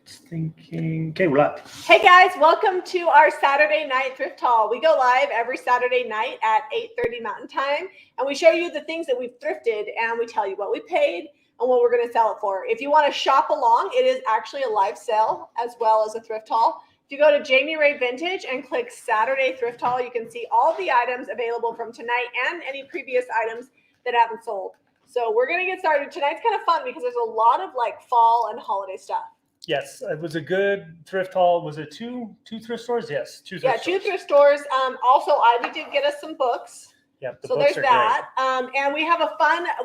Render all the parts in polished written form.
It's thinking. Okay, we're live. Hey guys, welcome to our Saturday night thrift haul. We go live every Saturday night at 8:30 Mountain Time, and we show you the things that we've thrifted, and we tell you what we paid and what we're going to sell it for. If you want to shop along, it is actually a live sale as well as a thrift haul. If you go to Jamie Ray Vintage and click Saturday Thrift Haul, you can see all the items available from tonight and any previous items that haven't sold. So we're going to get started. Tonight's kind of fun because there's a lot of like fall and holiday stuff. Yes, it was a good thrift haul. Was it two thrift stores? Yes, two thrift stores. Two thrift stores. Also, Ivy did get us some books. Yep, so there's that. And we have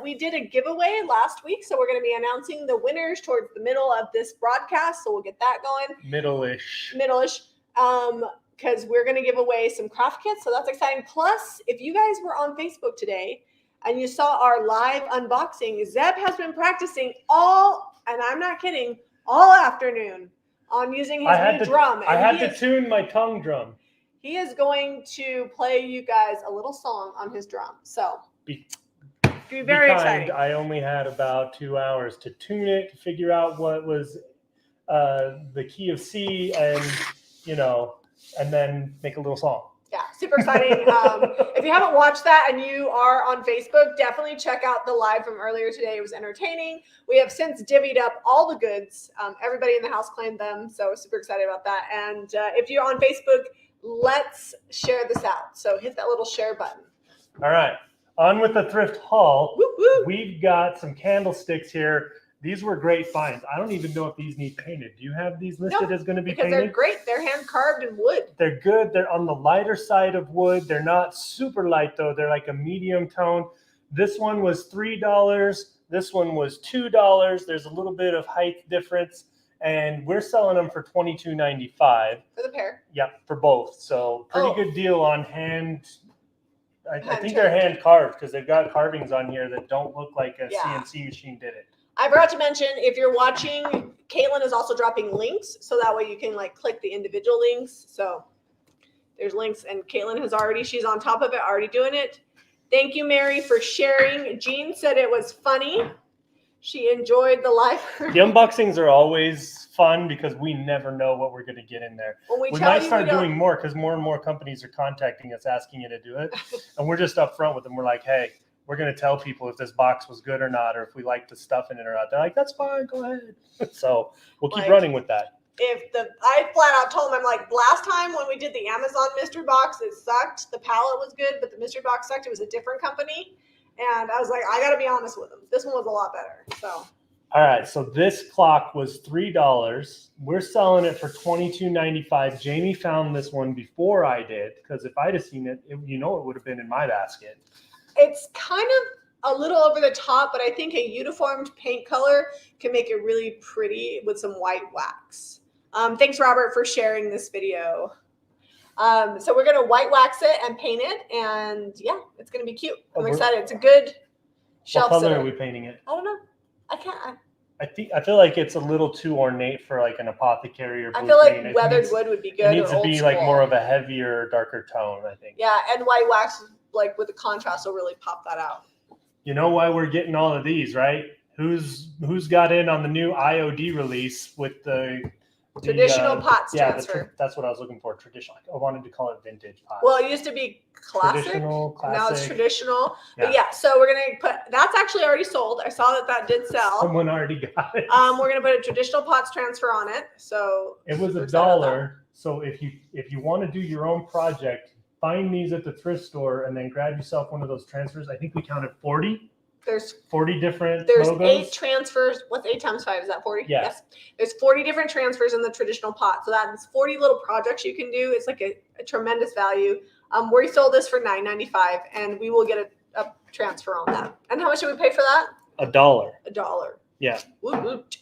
we did a giveaway last week, so we're going to be announcing the winners towards the middle of this broadcast. So we'll get that going. Middle-ish. Because we're going to give away some craft kits, so that's exciting. Plus, if you guys were on Facebook today and you saw our live unboxing, Zeb has been practicing and I'm not kidding, all afternoon on using his new drum. I had to tune my tongue drum. He is going to play you guys a little song on his drum. So it's going to be very exciting. I only had about 2 hours to tune it, to figure out what was the key of C, and then make a little song. Yeah, super exciting. If you haven't watched that and you are on Facebook, definitely check out the live from earlier today. It was entertaining. We have since divvied up all the goods. Everybody in the house claimed them, so super excited about that. And if you're on Facebook, let's share this out. So hit that little share button. All right, on with the thrift haul. Woo, woo. We've got some candlesticks here. These were great finds. I don't even know if these need painted. Do you have these listed as going to be painted? Because they're great. They're hand carved in wood. They're good. They're on the lighter side of wood. They're not super light though. They're like a medium tone. This one was $3. This one was $2. There's a little bit of height difference, and we're selling them for $22.95 for the pair. Yeah, for both. So pretty good deal on hand. I think they're hand carved because they've got carvings on here that don't look like a CNC machine did it. I forgot to mention, if you're watching, Caitlin is also dropping links, so that way you can click the individual links. So there's links, and Caitlin she's on top of it, already doing it. Thank you, Mary, for sharing. Jean said it was funny. She enjoyed the live. The unboxings are always fun because we never know what we're going to get in there. We might start doing more because more and more companies are contacting us asking you to do it. And we're just upfront with them. We're like, hey, we're going to tell people if this box was good or not, or if we like the stuff in it or not. They're like, that's fine, go ahead. So we'll keep running with that. I flat out told them, I'm like, last time when we did the Amazon mystery box, it sucked. The palette was good, but the mystery box sucked. It was a different company. And I was like, I got to be honest with them. This one was a lot better. So. All right. So this clock was $3. We're selling it for $22.95. Jamie found this one before I did, because if I'd have seen it, it would have been in my basket. It's kind of a little over the top, but I think a uniformed paint color can make it really pretty with some white wax. Thanks, Robert, for sharing this video. So we're going to white wax it and paint it, and yeah, it's going to be cute. I'm excited. It's a good shelf What color sitter. are we painting it? I don't know. I can't. I feel like it's a little too ornate for like an apothecary or blue. I feel like weathered wood would be good. It needs to be like more of a heavier, darker tone, I think. Yeah, and white wax, like with the contrast, will really pop that out. You know why we're getting all of these, right? Who's got in on the new IOD release with the traditional pots transfer? That's what I was looking for. Traditional. I wanted to call it vintage pots. Well, it used to be classic. Traditional, classic. Now it's traditional. Yeah. But yeah, so we're gonna put. That's actually already sold. I saw that did sell. Someone already got it. We're gonna put a traditional pots transfer on it. So it was $1. So if you want to do your own project, find these at the thrift store and then grab yourself one of those transfers. I think we counted 40. There's 40 different There's logos. 8 transfers. What's 8 times 5? Is that 40? Yes. There's 40 different transfers in the traditional pot. So that's 40 little projects you can do. It's like a tremendous value. We sold this for $9.95, and we will get a transfer on that. And how much did we pay for that? $1. $1. Yeah. Woot, woot.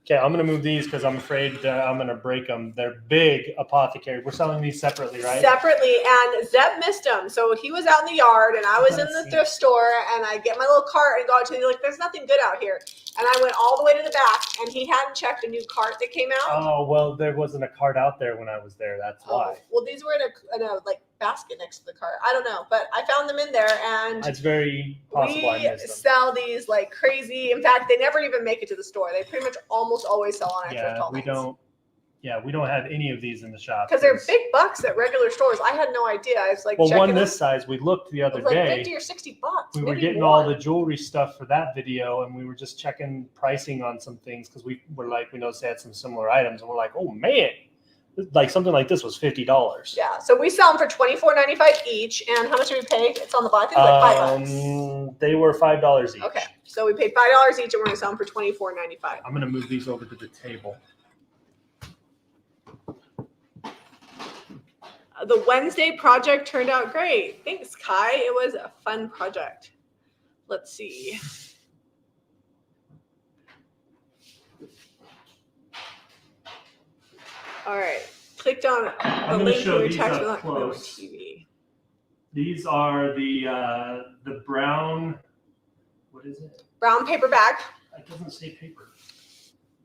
Okay, I'm going to move these because I'm afraid I'm going to break them. They're big apothecary. We're selling these separately, right? Separately, and Zeb missed them. So he was out in the yard, and I was in the thrift store, and I get my little cart and go out to like, there's nothing good out here. And I went all the way to the back, and he hadn't checked a new cart that came out. Oh, well, there wasn't a cart out there when I was there. That's why. Well, these were in a like basket next to the cart. I don't know, but I found them in there, and it's very possible I we missed them. sell these like crazy. In fact, they never even make it to the store. They pretty much almost always sell on our thrift haul nights. We don't have any of these in the shop. Because they're big bucks at regular stores. I had no idea. I was like, one this size, we looked the other day. 50 or 60 bucks. We were getting all the jewelry stuff for that video, and we were just checking pricing on some things because we were like, we noticed they had some similar items, and we're like, oh man, like something like this was $50. Yeah, so we sell them for $24.95 each. And how much did we pay? It's on the bottom. I think like $5. They were $5 each. Okay, so we paid $5 each, and we're gonna sell them for $24.95. I'm gonna move these over to the table. The Wednesday project turned out great. Thanks, Kai. It was a fun project. Let's see. All right. Clicked on the link we were texting on TV. These are the brown. What is it? Brown paper bag. It doesn't say paper.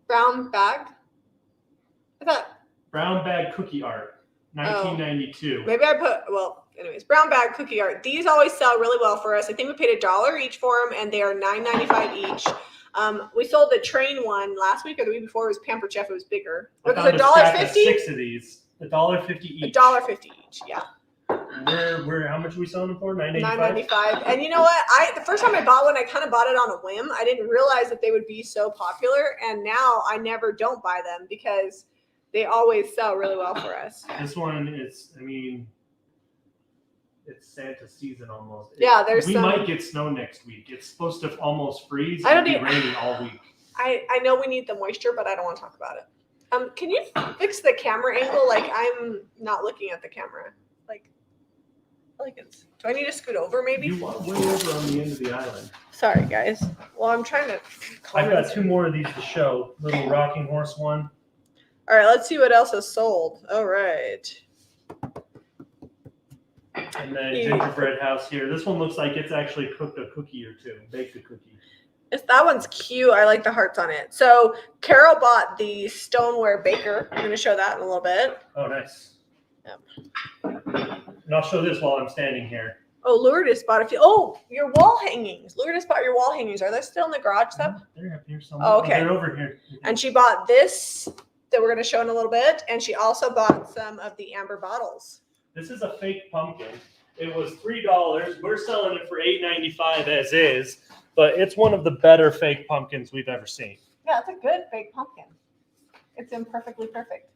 Brown bag. I thought. Brown bag cookie art. 1992. Maybe I put, well, anyways, brown bag cookie art. These always sell really well for us. I think we paid $1 each for them, and they are $9.95 each. We sold the train one last week or the week before. It was Pampered Chef. It was bigger. It was $1.50. 6 of these. $1.50 each. $1.50 each. Yeah. Where? How much are we selling them for? $9.95. And you know what? The first time I bought one, I kind of bought it on a whim. I didn't realize that they would be so popular, and now I never don't buy them because they always sell really well for us. This one is, I mean, it's Santa season almost. Yeah, we might get snow next week. It's supposed to almost freeze. It'll be raining all week. I know we need the moisture, but I don't want to talk about it. Can you fix the camera angle? Like I'm not looking at the camera. Do I need to scoot over maybe? You want way over on the end of the island. Sorry, guys. Well, I'm trying to. I've got 2 more of these to show. Little rocking horse one. All right, let's see what else is sold. All right. And then gingerbread house here. This one looks like it's actually cooked a cookie or 2, baked a cookie. That one's cute. I like the hearts on it. So Carol bought the stoneware baker. I'm going to show that in a little bit. Oh, nice. Yep. And I'll show this while I'm standing here. Oh, Lourdes bought a few. Oh, your wall hangings. Lourdes bought your wall hangings. Are they still in the garage stuff? They're up here somewhere. Oh, okay. They're over here. And she bought this that we're going to show in a little bit. And she also bought some of the amber bottles. This is a fake pumpkin. It was $3. We're selling it for $8.95 as is, but it's one of the better fake pumpkins we've ever seen. Yeah, it's a good fake pumpkin. It's imperfectly perfect.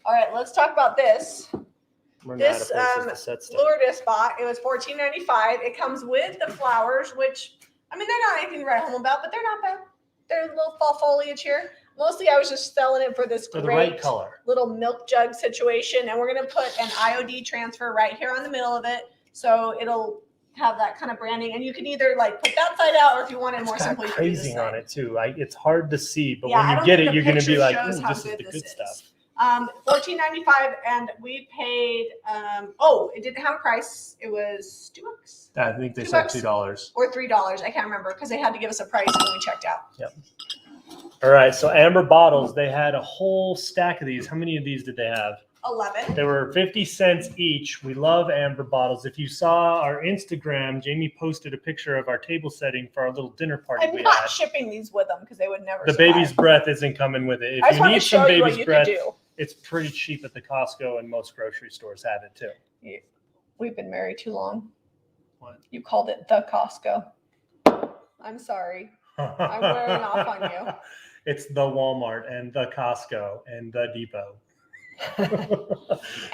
All right, let's talk about this. This Lourdes bought. It was $14.95. It comes with the flowers, which I mean they're not anything to write home about, but they're not bad. They're a little fall foliage here. Mostly, I was just selling it for this the right color little milk jug situation, and we're gonna put an IOD transfer right here on the middle of it, so it'll have that kind of branding. And you can either like put that side out, or if you want it more simply, crazing on it too. It's hard to see, but when you get it, you're gonna be like, "This is the good stuff." $14.95, and we paid. It didn't have a price. It was $2. I think they said $2 or $3. I can't remember because they had to give us a price when we checked out. Yep. All right. So amber bottles. They had a whole stack of these. How many of these did they have? 11. They were 50 cents each. We love amber bottles. If you saw our Instagram, Jamie posted a picture of our table setting for our little dinner party. I'm not shipping these with them because they would never. The baby's breath isn't coming with it. If you need some baby's breath, it's pretty cheap at the Costco, and most grocery stores have it too. Yeah. We've been married too long. What? You called it the Costco. I'm sorry. I'm wearing off on you. It's the Walmart and the Costco and the Depot.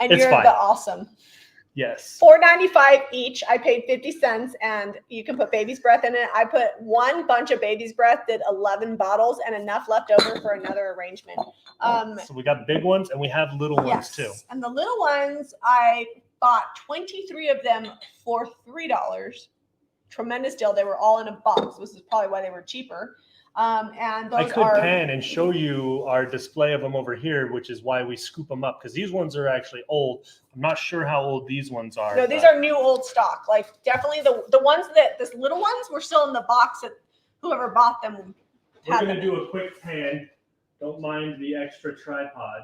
And you're the awesome. Yes. $4.95 each. I paid 50 cents, and you can put baby's breath in it. I put one bunch of baby's breath, did 11 bottles, and enough left over for another arrangement. So we got big ones, and we have little ones too. And the little ones, I bought 23 of them for $3. Tremendous deal. They were all in a box. This is probably why they were cheaper. And those I could pan and show you our display of them over here, which is why we scoop them up, because these ones are actually old. I'm not sure how old these ones are. No, these are new old stock. Like definitely the ones this little ones were still in the box that whoever bought them. We're going to do a quick pan. Don't mind the extra tripod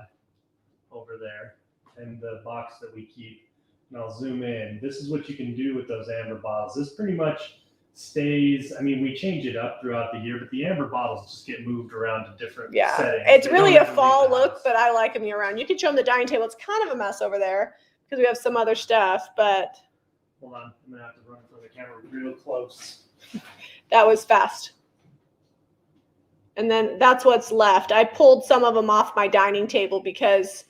over there and the box that we keep. and I'll zoom in. This is what you can do with those amber bottles. This pretty much stays. I mean, we change it up throughout the year, but the amber bottles just get moved around to different settings. It's really a fall look, but I like them year round. You can show them the dining table. It's kind of a mess over there because we have some other stuff, but hold on, I'm gonna have to run for the camera real close. That was fast. And then that's what's left. I pulled some of them off my dining table because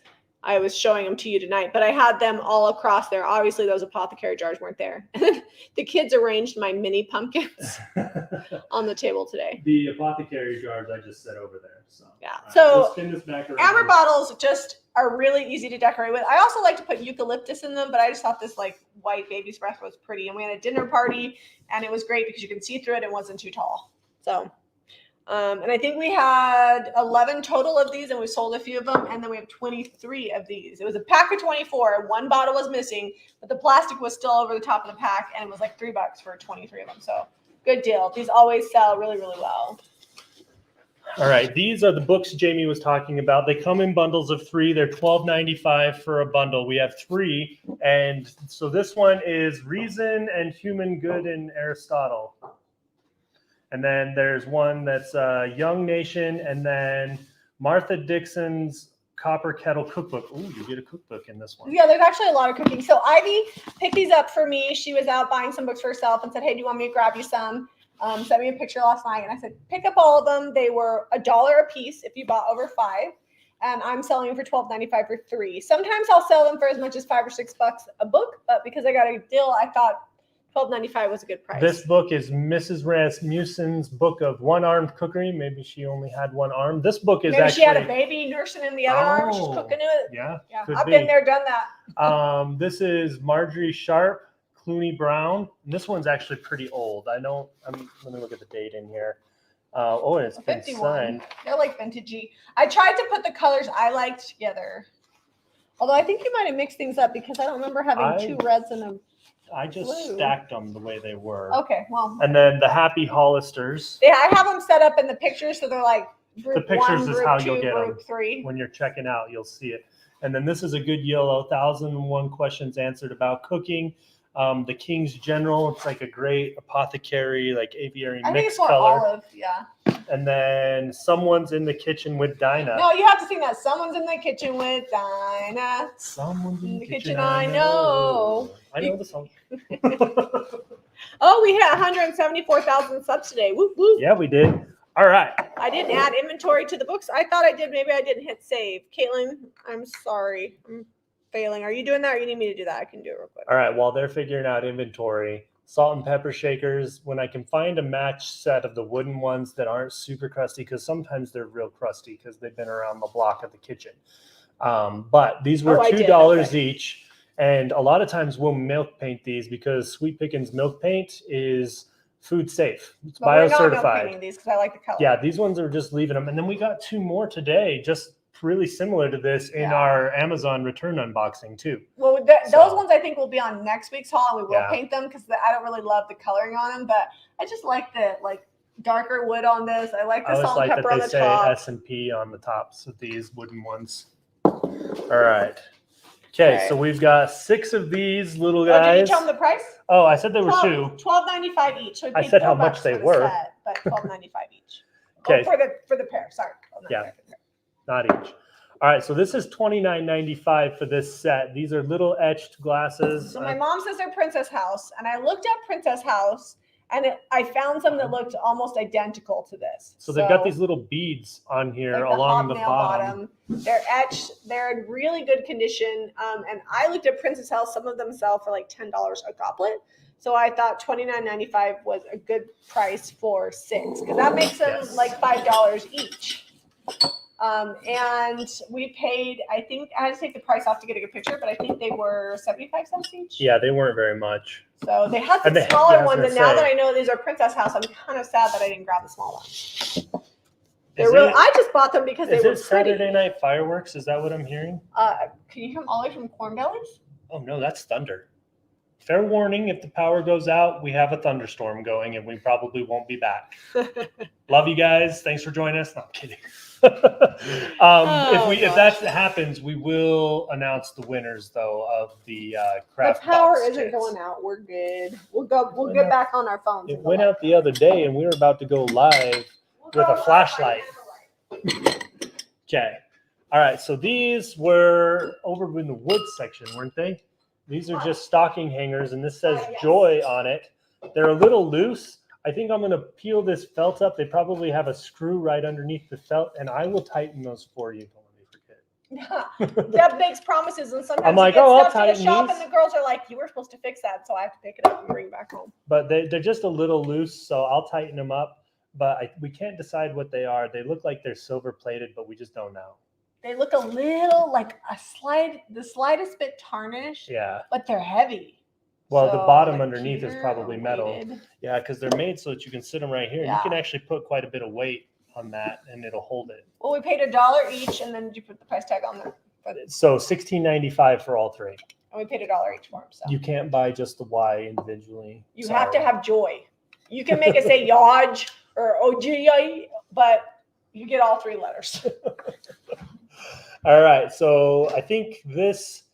I was showing them to you tonight, but I had them all across there. Obviously, those apothecary jars weren't there. The kids arranged my mini pumpkins on the table today. The apothecary jars I just set over there. So yeah. Right, so spin this back around. Amber bottles just are really easy to decorate with. I also like to put eucalyptus in them, but I just thought this like white baby's breath was pretty. And we had a dinner party, and it was great because you can see through it and wasn't too tall. So. And I think we had 11 total of these, and we sold a few of them, and then we have 23 of these. It was a pack of 24. One bottle was missing, but the plastic was still over the top of the pack, and it was like $3 for 23 of them. So good deal. These always sell really, really well. All right, these are the books Jamie was talking about. They come in bundles of 3. They're $12.95 for a bundle. We have 3, and so this one is Reason and Human Good in Aristotle. And then there's one that's Young Nation, and then Martha Dixon's Copper Kettle Cookbook. Ooh, you get a cookbook in this one. Yeah, there's actually a lot of cooking. So Ivy picked these up for me. She was out buying some books for herself and said, hey, do you want me to grab you some? Sent me a picture last night, and I said, pick up all of them. They were $1 a piece if you bought over 5. And I'm selling them for $12.95 for 3. Sometimes I'll sell them for as much as $5 or $6 a book, but because I got a deal, I thought $12.95 was a good price. This book is Mrs. Rasmussen's book of one-armed cookery. Maybe she only had one arm. This book is Maybe she had a baby nursing in the other arm. She's cooking it. Yeah, I've been there, done that. This is Marjorie Sharp, Clooney Brown. And this one's actually pretty old. Let me look at the date in here. And it's been 51. signed. They're like vintagey. I tried to put the colors I liked together. Although I think you might have mixed things up because I don't remember having 2 reds and a I just blue. stacked them the way they were. Okay, well. And then the Happy Hollisters. Yeah, I have them set up in the pictures, so they're like group the pictures 1, is group how 2, you'll get group them. 3. When you're checking out, you'll see it. And then this is a good yellow, 1001 questions answered about cooking. The King's General, it's like a great apothecary, like aviary I think mixed it's more color. olive, yeah. And then Someone's in the Kitchen with Dinah. No, you have to sing that. Someone's in the kitchen with Dinah. Someone's in the kitchen, I know. I know the song. Oh, we hit 174,000 subs today. Whoop, whoop. Yeah, we did. All right. I didn't add inventory to the books. I thought I did. Maybe I didn't hit save. Caitlin, I'm sorry. I'm failing. Are you doing that, or you need me to do that? I can do it real quick. All right. While they're figuring out inventory, salt and pepper shakers, when I can find a match set of the wooden ones that aren't super crusty, because sometimes they're real crusty because they've been around the block of the kitchen. But these were $2 each. And a lot of times we'll milk paint these because Sweet Pickins milk paint is food safe. It's bio-certified. Milk painting these because I like the color. Yeah, these ones are just leaving them. And then we got 2 more today, just really similar to this in our Amazon return unboxing too. Well, those ones I think will be on next week's haul, and we will paint them because I don't really love the coloring on them, but I just like the darker wood on this. I like the salt and pepper on the top. I like that they say S&P on the tops of these wooden ones. All right. Okay, so we've got 6 of these little guys. Did you tell them the price? Oh, I said there were 2. $12.95 each. So I said how much they were. Set, but $12.95 each. Okay. Oh, for the pair. Sorry. Yeah. Not each. All right, so this is $29.95 for this set. These are little etched glasses. So my mom says they're Princess House, and I looked at Princess House, and I found some that looked almost identical to this. So they've got these little beads on here along the bottom. They're etched. They're in really good condition. And I looked at Princess House. Some of them sell for like $10 a goblet. So I thought $29.95 was a good price for 6 because that makes them like $5 each. And we paid, I think, I had to take the price off to get a good picture, but I think they were 75 cents each. Yeah, they weren't very much. So they had some smaller ones, and now that I know these are Princess House, I'm kind of sad that I didn't grab the small ones. I just bought them because they were pretty. Is it Saturday Night Fireworks? Is that what I'm hearing? Can you hear them all the way from Corn Bellies? Oh, no, that's thunder. Fair warning, if the power goes out, we have a thunderstorm going, and we probably won't be back. Love you guys. Thanks for joining us. No, I'm kidding. If that happens, we will announce the winners though of the craft. The power box isn't kits. going out. We're good. We'll get back on our phones. It went out the other day, and we were about to go live with a flashlight. Okay. All right. So these were over in the wood section, weren't they? These are just stocking hangers, and this says Joy on it. They're a little loose. I think I'm going to peel this felt up. They probably have a screw right underneath the felt, and I will tighten those for you. Don't let me forget. Deb makes promises, and sometimes I'm like, I'll tighten to the shop, these. and the girls are like, "You were supposed to fix that," so I have to pick it up and bring it back home. But they're just a little loose, so I'll tighten them up. But we can't decide what they are. They look like they're silver plated, but we just don't know. They look a little like the slightest bit tarnished. Yeah. But they're heavy. Well, the bottom underneath is probably metal. Weighted. Yeah, because they're made so that you can sit them right here. Yeah. You can actually put quite a bit of weight on that, and it'll hold it. Well, we paid $1 each, and then did you put the price tag on there? So $16.95 for all three. And we paid $1 each for them. So you can't buy just the Y individually. You have to have Joy. You can make it say Yaj or OGI, but you get all three letters. All right, so I think this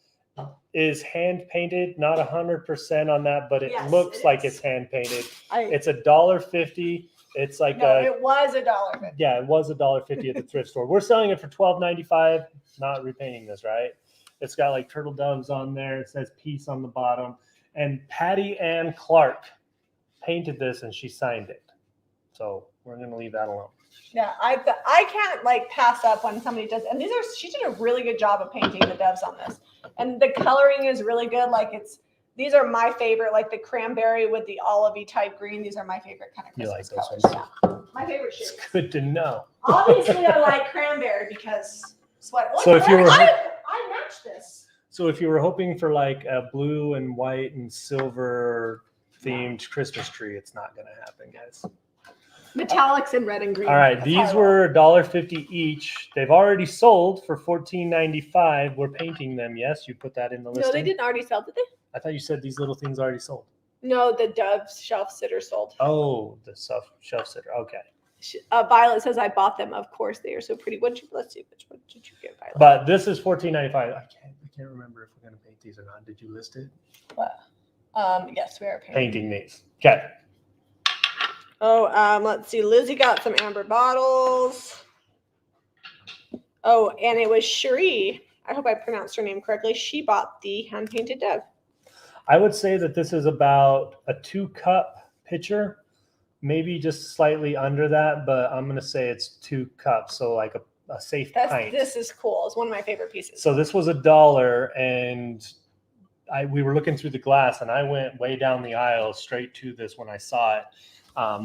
is hand painted, not 100% on that, but it looks like it's hand painted. It's $1.50. It's like it was $1.50. Yeah, it was $1.50 at the thrift store. We're selling it for $12.95. Not repainting this, right? It's got like turtle doves on there. It says peace on the bottom. And Patty Ann Clark painted this, and she signed it. So we're gonna leave that alone. Yeah, I can't like pass up when somebody does, and she did a really good job of painting the doves on this, and the coloring is really good. Like these are my favorite, like the cranberry with the olivey type green. These are my favorite kind of Christmas colors. Yeah. My favorite shades. It's good to know. Obviously, I like cranberry because sweater. So if you were, I matched this. So if you were hoping for like a blue and white and silver themed Christmas tree, it's not going to happen, guys. Metallics in red and green. All right, these were $1.50 each. They've already sold for $14.95. We're painting them. Yes, you put that in the listing. No, they didn't already sell, did they? I thought you said these little things already sold. No, the Dove's shelf sitter sold. Oh, the shelf sitter. Okay. Violet says I bought them. Of course, they are so pretty. Let's see, which one did you get, Violet? But this is $14.95. I can't remember if we're gonna paint these or not. Did you list it? What? Yes, we are painting these. Okay. Oh, let's see. Lizzie got some amber bottles. Oh, and it was Cherie. I hope I pronounced her name correctly. She bought the hand-painted dove. I would say that this is about a 2-cup pitcher, maybe just slightly under that, but I'm going to say it's 2 cups, so like a safe pint. This is cool. It's one of my favorite pieces. So this was $1, and we were looking through the glass, and I went way down the aisle straight to this when I saw it.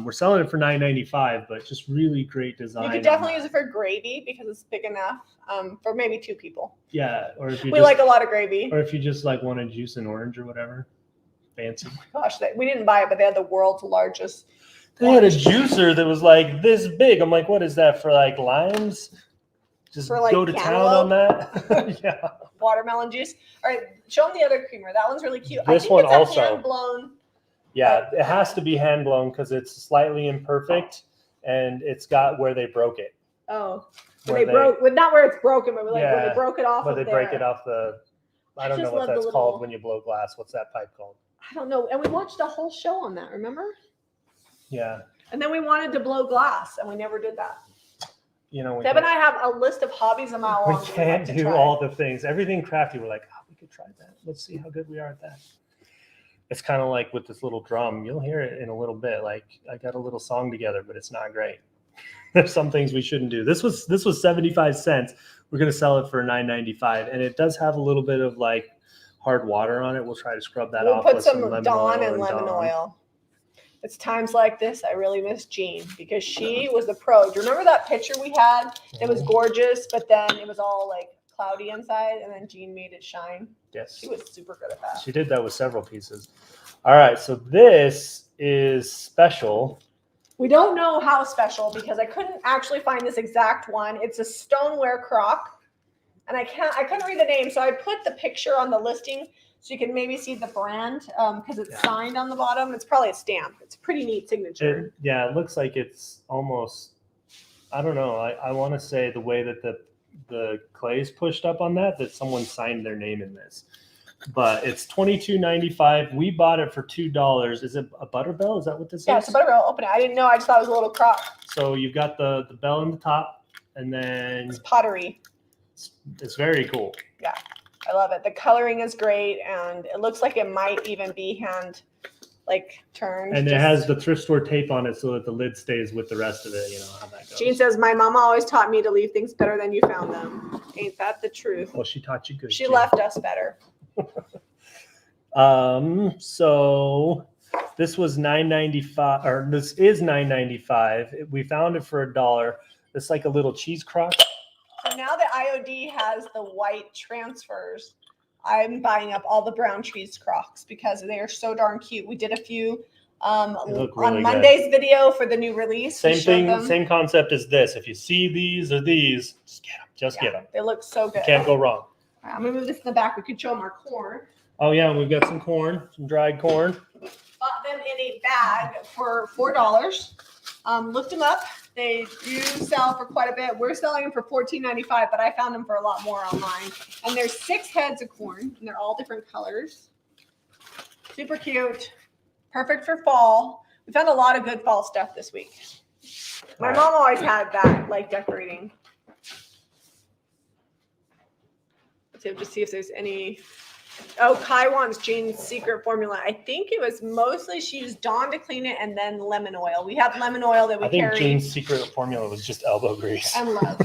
We're selling it for $9.95, but just really great design. You could definitely use it for gravy because it's big enough for maybe 2 people. Yeah, or if we like a lot of gravy. Or if you just like want to juice an orange or whatever, fancy. Oh my gosh, we didn't buy it, but they had the world's largest. They had a juicer that was like this big. I'm like, what is that for? Like limes? Just for, like, go to town on that. Yeah. Watermelon juice. All right, show them the other creamer. That one's really cute. This one also hand blown. Yeah, it has to be hand blown because it's slightly imperfect, and it's got where they broke it. Oh, not where it's broken, but like when they broke it off. But they break it off the. I don't know what that's called when you blow glass. What's that pipe called? I don't know. And we watched a whole show on that. Remember? Yeah. And then we wanted to blow glass, and we never did that. You know, Deb and I have a list of hobbies a mile long. We can't do all the things. Everything crafty. We're like, we could try that. Let's see how good we are at that. It's kind of like with this little drum. You'll hear it in a little bit. Like I got a little song together, but it's not great. There's some things we shouldn't do. This was 75 cents. We're going to sell it for $9.95, and it does have a little bit of like hard water on it. We'll try to scrub that off. We'll put some Dawn and lemon oil. It's times like this I really miss Jean because she was the pro. Do you remember that picture we had? It was gorgeous, but then it was all like cloudy inside, and then Jean made it shine. Yes. She was super good at that. She did that with several pieces. All right, so this is special. We don't know how special because I couldn't actually find this exact one. It's a stoneware crock, and I couldn't read the name, so I put the picture on the listing so you can maybe see the brand because it's signed on the bottom. It's probably a stamp. It's a pretty neat signature. It looks like it's almost I don't know. I want to say the way that the clay is pushed up on that someone signed their name in this. But it's $22.95. We bought it for $2. Is it a butter bell? Is that what this is? Yeah, it's a butter bell. Open it. I didn't know. I just thought it was a little crock. So you've got the bell in the top, and then it's pottery. It's very cool. Yeah, I love it. The coloring is great, and it looks like it might even be hand turned. And it has the thrift store tape on it so that the lid stays with the rest of it. You know how that goes. Jean says, my mama always taught me to leave things better than you found them. Ain't that the truth? Well, she taught you good. She left us better. So this was $9.95, or this is $9.95. We found it for $1. It's like a little cheese crock. So now that IOD has the white transfers, I'm buying up all the brown cheese crocks because they are so darn cute. We did a few really on Monday's video for the new release. Same thing, same concept as this. If you see these or these, just get them. They look so good. Can't go wrong. All right, I'm gonna move this in the back. We could show them our corn. Oh yeah, we've got some corn, some dried corn. Bought them in a bag for $4. Looked them up. They do sell for quite a bit. We're selling them for $14.95, but I found them for a lot more online. And there's 6 heads of corn, and they're all different colors. Super cute. Perfect for fall. We found a lot of good fall stuff this week. My mom always had that, decorating. To see if there's any. Oh, Kai wants Jean's secret formula. I think it was mostly she used Dawn to clean it and then lemon oil. We have lemon oil that we carry. I think Jean's secret formula was just elbow grease. And love.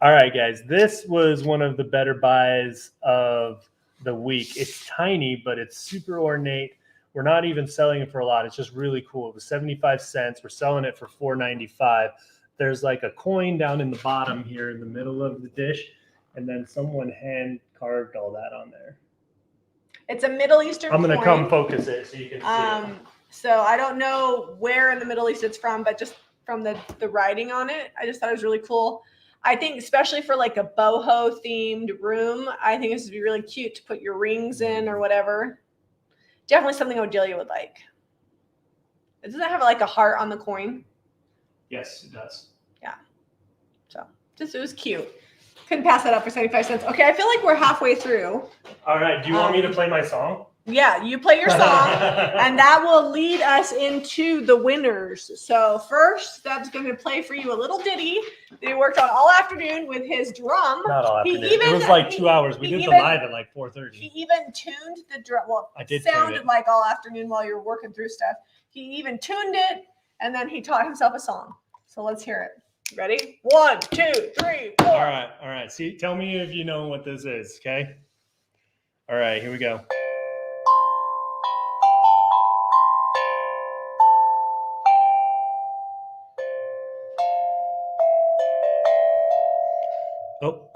All right, guys. This was one of the better buys of the week. It's tiny, but it's super ornate. We're not even selling it for a lot. It's just really cool. It was 75 cents. We're selling it for $4.95. There's like a coin down in the bottom here in the middle of the dish. And then someone hand carved all that on there. It's a Middle Eastern I'm going to coin. come focus it so you can see it. So I don't know where in the Middle East it's from, but just from the writing on it, I just thought it was really cool. I think especially for a boho themed room, I think this would be really cute to put your rings in or whatever. Definitely something Odelia would like. Doesn't that have a heart on the coin? Yes, it does. Yeah. So it was cute. Couldn't pass that up for 75 cents. Okay, I feel like we're halfway through. All right. Do you want me to play my song? Yeah, you play your song, and that will lead us into the winners. So first, Deb's going to play for you a little ditty that he worked on all afternoon with his drum. Not all afternoon. It was 2 hours. We did the live at 4:30. He even tuned the drum. Well, I did. Sounded like all afternoon while you were working through stuff. He even tuned it, and then he taught himself a song. So let's hear it. Ready? 1, 2, 3, 4. All right. See, tell me if you know what this is, okay? All right, here we go. Oh.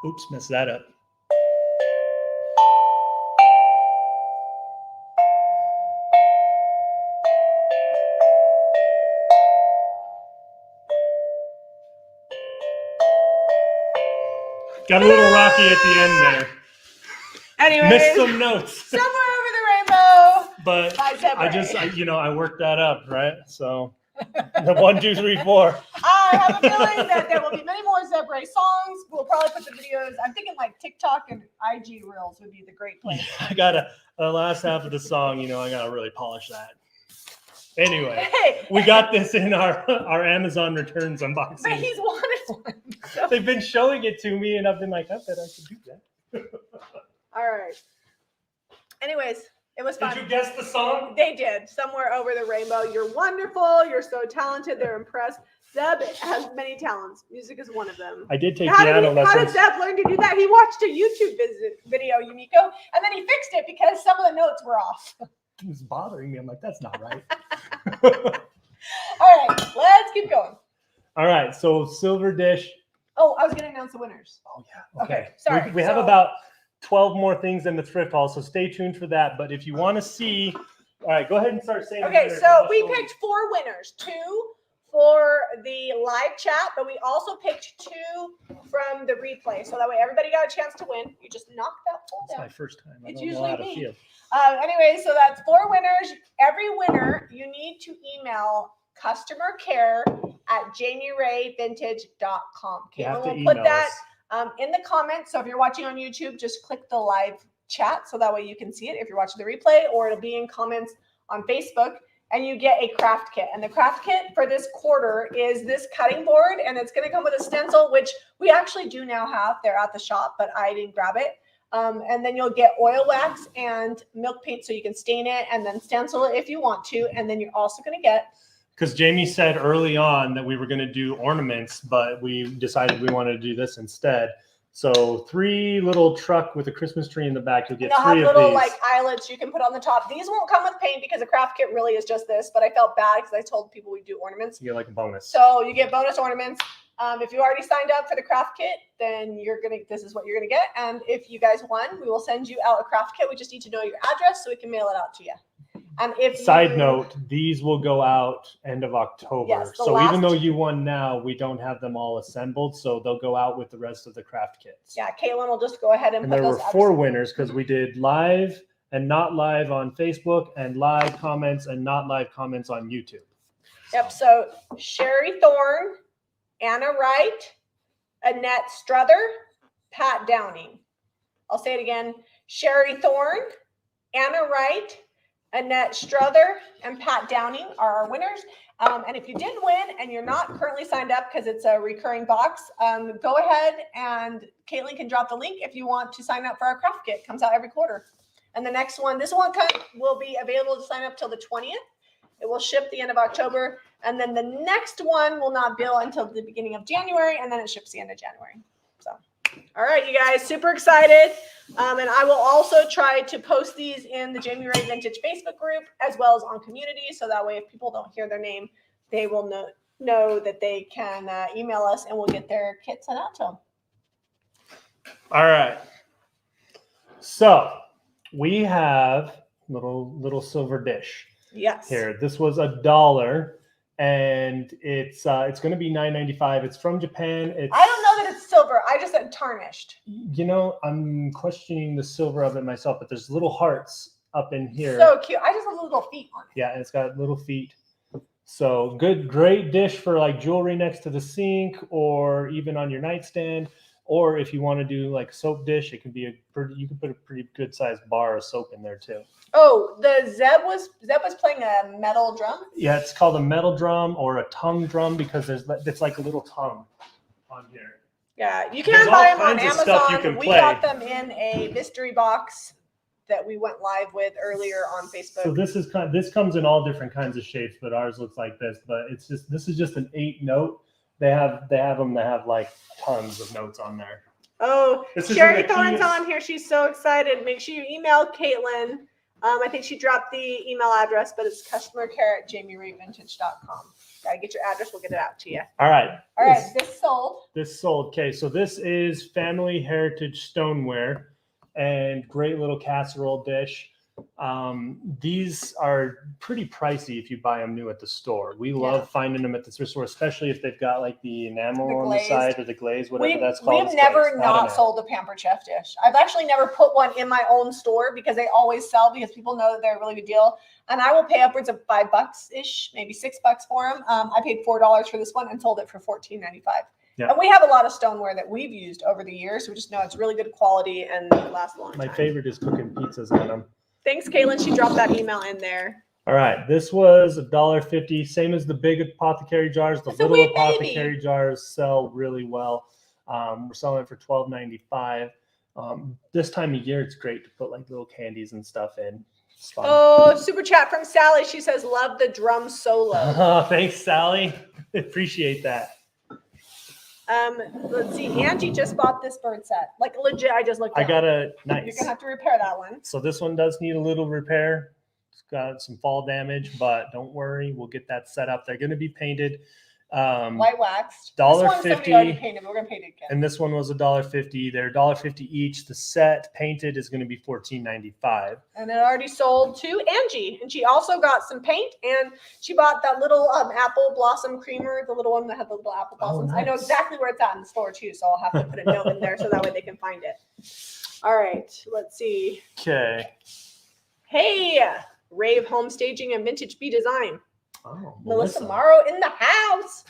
Oops, messed that up. Got a little rocky at the end there. Anyways, missed some notes. Somewhere over the rainbow. But I worked that up, right? So the 1, 2, 3, 4. I have a feeling that there will be many more Zebre songs. We'll probably put the videos. I'm thinking TikTok and IG Reels would be the great place. I gotta the last half of the song. I gotta really polish that. Anyway, we got this in our Amazon returns unboxing. But he's wanted one. So. They've been showing it to me, and I've been like, I bet I could do that. All right. Anyways, it was fun. Did you guess the song? They did. Somewhere over the rainbow. You're wonderful. You're so talented. They're impressed. Zeb has many talents. Music is one of them. I did take piano lessons. How did Zeb learn to do that? He watched a YouTube video, Yumiko, and then he fixed it because some of the notes were off. It was bothering me. I'm like, that's not right. All right, let's keep going. All right, so silver dish. Oh, I was going to announce the winners. Oh, yeah. Okay. Sorry. We have about 12 more things in the thrift haul, so stay tuned for that. But if you want to see, all right, go ahead and start saying. Okay, so we picked 4 winners, 2 for the live chat, but we also picked 2 from the replay, so that way everybody got a chance to win. You just knock that poll down. It's my first time. It's usually me. Anyway, so that's 4 winners. Every winner, you need to email customercare@jamierayvintage.com. Caitlin will put that in the comments. So if you're watching on YouTube, just click the live chat so that way you can see it if you're watching the replay, or it'll be in comments on Facebook, and you get a craft kit. And the craft kit for this quarter is this cutting board, and it's going to come with a stencil, which we actually do now have. They're at the shop, but I didn't grab it. And then you'll get oil wax and milk paint so you can stain it and then stencil it if you want to. And then you're also going to get, because Jamie said early on that we were going to do ornaments, but we decided we wanted to do this instead. So 3 little truck with a Christmas tree in the back. You'll get 3 of these. Little like eyelets you can put on the top. These won't come with paint because the craft kit really is just this. But I felt bad because I told people we do ornaments. You get like a bonus. So you get bonus ornaments. If you already signed up for the craft kit, then this is what you're gonna get. And if you guys won, we will send you out a craft kit. We just need to know your address so we can mail it out to you. And Side note, these will go out end of October. Yes, so even though you won now, we don't have them all assembled. So they'll go out with the rest of the craft kits. Yeah, Caitlin will just go ahead and put there were 4 winners because we did live and not live on Facebook, and live comments and not live comments on YouTube. Yep, so Sherry Thorne, Anna Wright, Annette Struther, Pat Downing. I'll say it again. Sherry Thorne, Anna Wright, Annette Struther, and Pat Downing are our winners. And if you didn't win and you're not currently signed up because it's a recurring box, go ahead and Caitlin can drop the link if you want to sign up for our craft kit. It comes out every quarter. And the next one, this one will be available to sign up till the 20th. It will ship the end of October. And then the next one will not bill until the beginning of January, and then it ships the end of January. So, all right, you guys, super excited. And I will also try to post these in the Jamie Ray Vintage Facebook group as well as on community. So that way, if people don't hear their name, they will know that they can email us and we'll get their kit sent out to them. All right. So we have little silver dish. Yes. Here, this was $1, and it's going to be $9.95. It's from Japan. I don't know that it's silver. I just said tarnished. You know, I'm questioning the silver of it myself, but there's little hearts up in here. So cute. I just have little feet on it. Yeah, and it's got little feet. So great dish for like jewelry next to the sink, or even on your nightstand. Or if you want to do like a soap dish, it can be you can put a pretty good sized bar of soap in there too. Oh, Zeb was playing a metal drum? Yeah, it's called a metal drum or a tongue drum because it's like a little tongue on here. Yeah, you can buy them on Amazon. We got them in a mystery box that we went live with earlier on Facebook. So this comes in all different kinds of shapes, but ours looks like this. But this is just an 8-note. They have them that have like tons of notes on there. Oh, Sherry Thorne's on here. She's so excited. Make sure you email Caitlin. I think she dropped the email address, but it's customercare@jamierayvintage.com. Got to get your address. We'll get it out to you. All right. This sold. Okay, so this is Family Heritage Stoneware and great little casserole dish. These are pretty pricey if you buy them new at the store. We love finding them at the thrift store, especially if they've got like the enamel on the side or the glaze, whatever that's called. We've never not sold a Pampered Chef dish. I've actually never put one in my own store because they always sell because people know that they're a really good deal. And I will pay upwards of $5-ish, maybe $6 for them. I paid $4 for this one and sold it for $14.95. Yeah. And we have a lot of stoneware that we've used over the years. We just know it's really good quality and lasts a long time. My favorite is cooking pizzas on them. Thanks, Caitlin. She dropped that email in there. All right. This was $1.50, same as the big apothecary jars. The little apothecary jars sell really well. We're selling it for $12.95. This time of year, it's great to put like little candies and stuff in. It's fun. Oh, super chat from Sally. She says, love the drum solo. Thanks, Sally. Appreciate that. Let's see. Angie just bought this bird set. Like legit, I just looked at it. I got a nice. You're going to have to repair that one. So this one does need a little repair. It's got some fall damage, but don't worry. We'll get that set up. They're going to be painted. White waxed. $1.50. Already painted, but we're gonna paint it again. And this one was $1.50. They're $1.50 each. The set painted is going to be $14.95. And it already sold to Angie, and she also got some paint, and she bought that little apple blossom creamer, the little one that had the little apple blossoms. Nice. I know exactly where it's at in the store too, so I'll have to put a note in there so that way they can find it. All right, let's see. Okay. Hey, Rave Home Staging and Vintage Bee Design. Oh, Melissa Morrow in the house.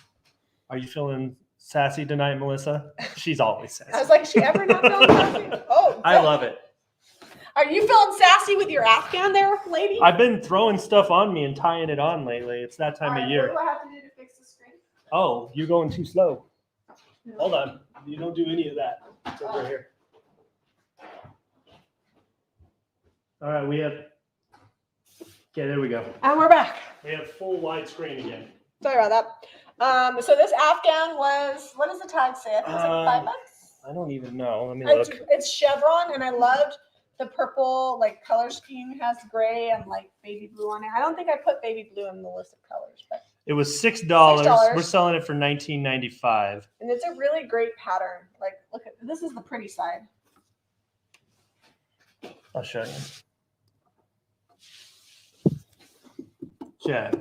Are you feeling sassy tonight, Melissa? She's always sassy. I was like, is she ever not feeling sassy? Oh, I love it. Are you feeling sassy with your Afghan there, lady? I've been throwing stuff on me and tying it on lately. It's that time of year. What do I have to do to fix the screen? Oh, you're going too slow. Hold on. You don't do any of that. It's over here. All right, we have. Okay, there we go. And we're back. We have full widescreen again. Sorry about that. So this Afghan was, what does the tag say? I think it's like $5. I don't even know. Let me look. It's chevron, and I loved the purple like color scheme. It has gray and like baby blue on it. I don't think I put baby blue in the list of colors, but it was $6. We're selling it for $19.95. And it's a really great pattern. Like, look at this is the pretty side. I'll show you. Yeah.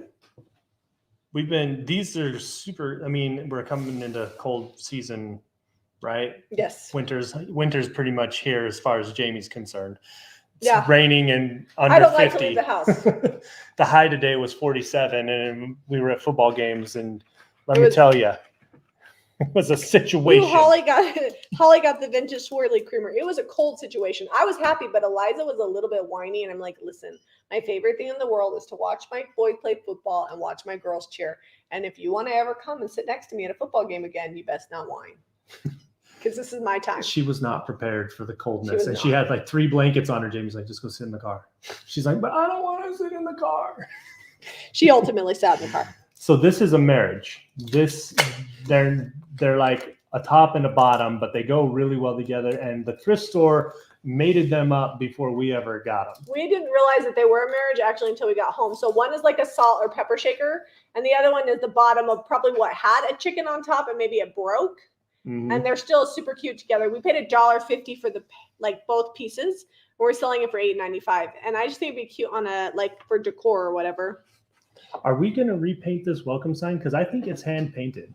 These are super, I mean, we're coming into cold season, right? Yes. Winter's pretty much here as far as Jamie's concerned. It's Yeah. raining and under 50. I don't like to leave the house. The high today was 47 and we were at football games, and let me tell you, it was a situation. Ooh, Holly got the vintage swirly creamer. It was a cold situation. I was happy, but Eliza was a little bit whiny, and I'm like, listen, my favorite thing in the world is to watch my boys play football and watch my girls cheer. And if you want to ever come and sit next to me at a football game again, you best not whine. Because this is my time. She was not prepared for the coldness. She had like 3 blankets on her. Jamie's like, just go sit in the car. She's like, but I don't want to sit in the car. She ultimately sat in the car. So this is a marriage. They're like a top and a bottom, but they go really well together. And the thrift store mated them up before we ever got them. We didn't realize that they were a marriage actually until we got home. So one is like a salt or pepper shaker, and the other one is the bottom of probably what had a chicken on top, and maybe it broke. Mm-hmm. And they're still super cute together. We paid $1.50 for both pieces. We're selling it for $8.95, and I just think it'd be cute on a for decor or whatever. Are we gonna repaint this welcome sign? Because I think it's hand painted.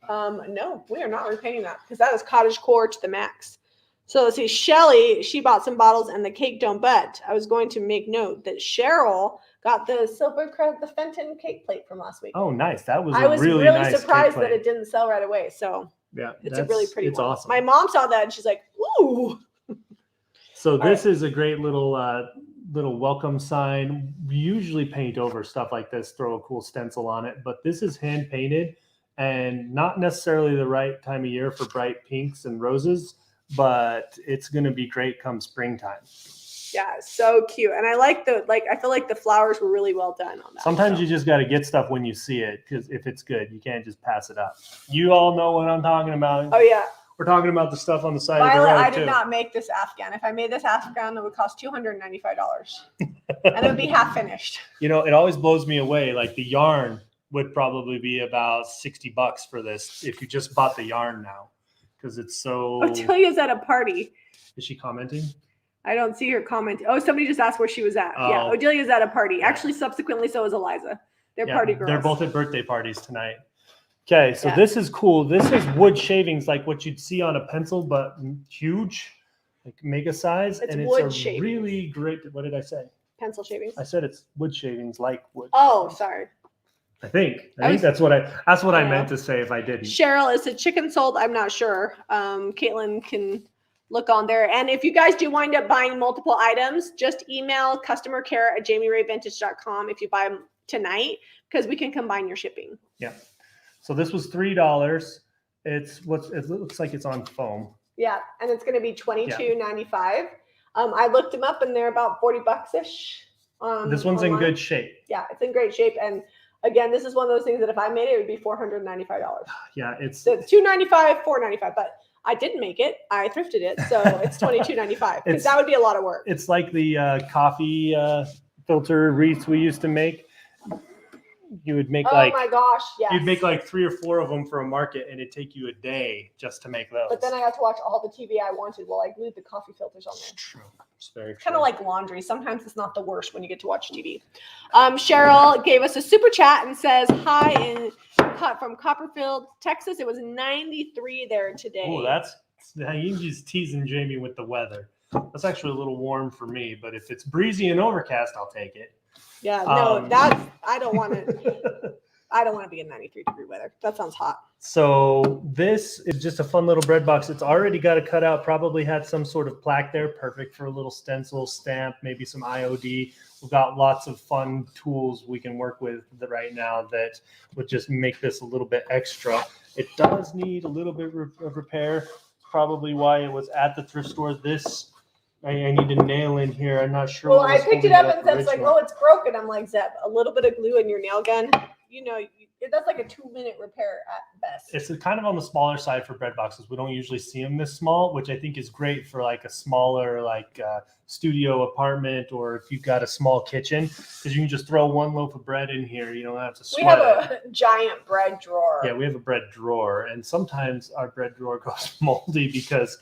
No, we are not repainting that because that is cottagecore to the max. So let's see, Shelly, she bought some bottles and the cake don't, but I was going to make note that Cheryl got the the Fenton cake plate from last week. Oh, nice. That was I was really nice surprised that it didn't sell right away. So yeah, it's a really pretty one. Awesome. My mom saw that and she's like, ooh. So this is a great little welcome sign. We usually paint over stuff like this, throw a cool stencil on it, but this is hand painted and not necessarily the right time of year for bright pinks and roses, but it's going to be great come springtime. Yeah, so cute. And I like I feel like the flowers were really well done on that. Sometimes you just got to get stuff when you see it, because if it's good, you can't just pass it up. You all know what I'm talking about. Oh, yeah. We're talking about the stuff on the side Violet, of the road, I did not make this Afghan. If I made this Afghan, it would cost $295. And it would be half finished. You know, it always blows me away. Like the yarn would probably be about $60 for this if you just bought the yarn now, because it's so. Otilia's at a party. Is she commenting? I don't see her comment. Oh, somebody just asked where she was at. Oh. Yeah, Odelia's at a party. Actually, subsequently, so is Eliza. They're party girls. They're both at birthday parties tonight. Okay, so this is cool. This is wood shavings, like what you'd see on a pencil, but huge, like mega size. It's and wood it's a shavings. Really great. What did I say? Pencil shavings. I said it's wood shavings, like wood. Oh, sorry. I think that's what I meant to say if I didn't. Cheryl, is it chicken sold? I'm not sure. Caitlin can look on there. And if you guys do wind up buying multiple items, just email customercare@jamierayvintage.com if you buy them tonight, because we can combine your shipping. Yeah. So this was $3. It looks like it's on foam. Yeah, and it's going to be $22.95. I looked them up and they're about $40-ish. This one's in good shape. Yeah, it's in great shape. And again, this is one of those things that if I made it, it would be $495. Yeah, it's $295, $495, but I didn't make it. I thrifted it, so it's $22.95 because that would be a lot of work. It's like the coffee filter wreaths we used to make. you would make oh my gosh, yes. You'd make like 3 or 4 of them for a market, and it'd take you a day just to make those. But then I got to watch all the TV I wanted while I glued the coffee filters on there. It's true. It's very true. Kind of like laundry. Sometimes it's not the worst when you get to watch TV. Cheryl gave us a super chat and says, hi from Copperfield, Texas. It was 93 there today. Oh, that's just teasing Jamie with the weather. That's actually a little warm for me, but if it's breezy and overcast, I'll take it. Yeah, no, I don't want to. I don't want to be in 93-degree weather. That sounds hot. So this is just a fun little bread box. It's already got a cutout. Probably had some sort of plaque there. Perfect for a little stencil, stamp, maybe some IOD. We've got lots of fun tools we can work with right now that would just make this a little bit extra. It does need a little bit of repair. Probably why it was at the thrift store. This I need to nail in here. I'm not sure. Well, I picked it up and Zeb's like, oh, it's broken. I'm like, Zeb, a little bit of glue in your nail gun. You know, that's like a 2-minute repair at best. It's kind of on the smaller side for bread boxes. We don't usually see them this small, which I think is great for like a smaller studio apartment, or if you've got a small kitchen, because you can just throw 1 loaf of bread in here. You don't have to sweat. We have a giant bread drawer. Yeah, we have a bread drawer, and sometimes our bread drawer goes moldy because